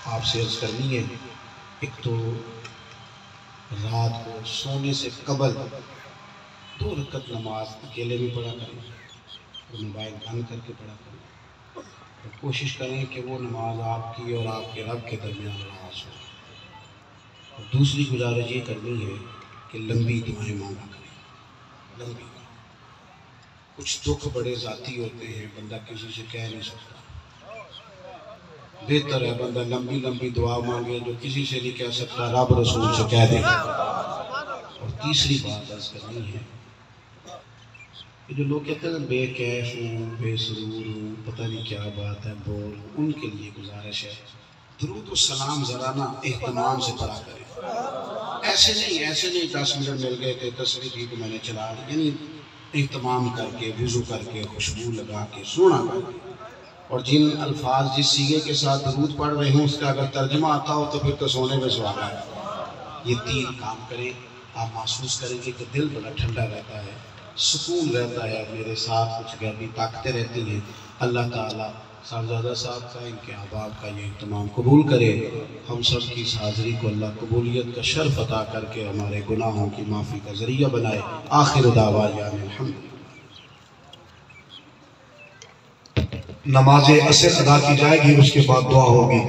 آپ سے عرض کرنی ہے۔ ایک تو رات کو سونے سے قبل 2 رکعت نماز اکیلے میں پڑھا کریں، اور موبائل بند کر کے پڑھا کریں، اور کوشش کریں کہ وہ نماز آپ کی اور آپ کے رب کے درمیان نماز ہو۔ اور دوسری گزارش یہ کرنی ہے کہ لمبی دعائیں مانگا کریں، لمبی۔ کچھ دکھ بڑے ذاتی ہوتے ہیں، بندہ کسی سے کہہ نہیں سکتا، بہتر ہے بندہ لمبی دعا مانگے جو کسی سے نہیں کہہ سکتا، رب رسول سے کہہ دے۔ اور تیسری بات عرض کرنی ہے کہ جو لوگ کہتے ہیں بے کیف ہوں، بے سرور ہوں، پتہ نہیں کیا بات ہے، بور ہوں، ان کے لیے گزارش ہے درود و سلام ذرا نا اہتمام سے پڑھا کریں۔ ایسے نہیں 10 منٹ مل گئے کہ تصویر بھی کو میں نے چلا لی، یعنی اہتمام کر کے وضو کر کے خوشبو لگا کے سونا کر کے، اور جن الفاظ جس سیغے کے ساتھ درود پڑھ رہے ہوں اس کا اگر ترجمہ آتا ہو تو پھر تو سونے میں سہاگا ہے۔ یہ 3 کام کریں، آپ محسوس کریں گے کہ دل بڑا ٹھنڈا رہتا ہے، سکون رہتا ہے، میرے ساتھ کچھ غیبی طاقتیں رہتی ہیں۔ اللہ تعالیٰ صاحبزادہ صاحب کا، ان کے احباب کا یہ اہتمام قبول کرے، ہم سب کی اس حاضری کو اللہ قبولیت کا شرف عطا کر کے ہمارے گناہوں کی معافی کا ذریعہ بنائے۔ آخر دعوانا الحمد۔ نماز عصر ادا کی جائے گی، اس کے بعد دعا ہوگی۔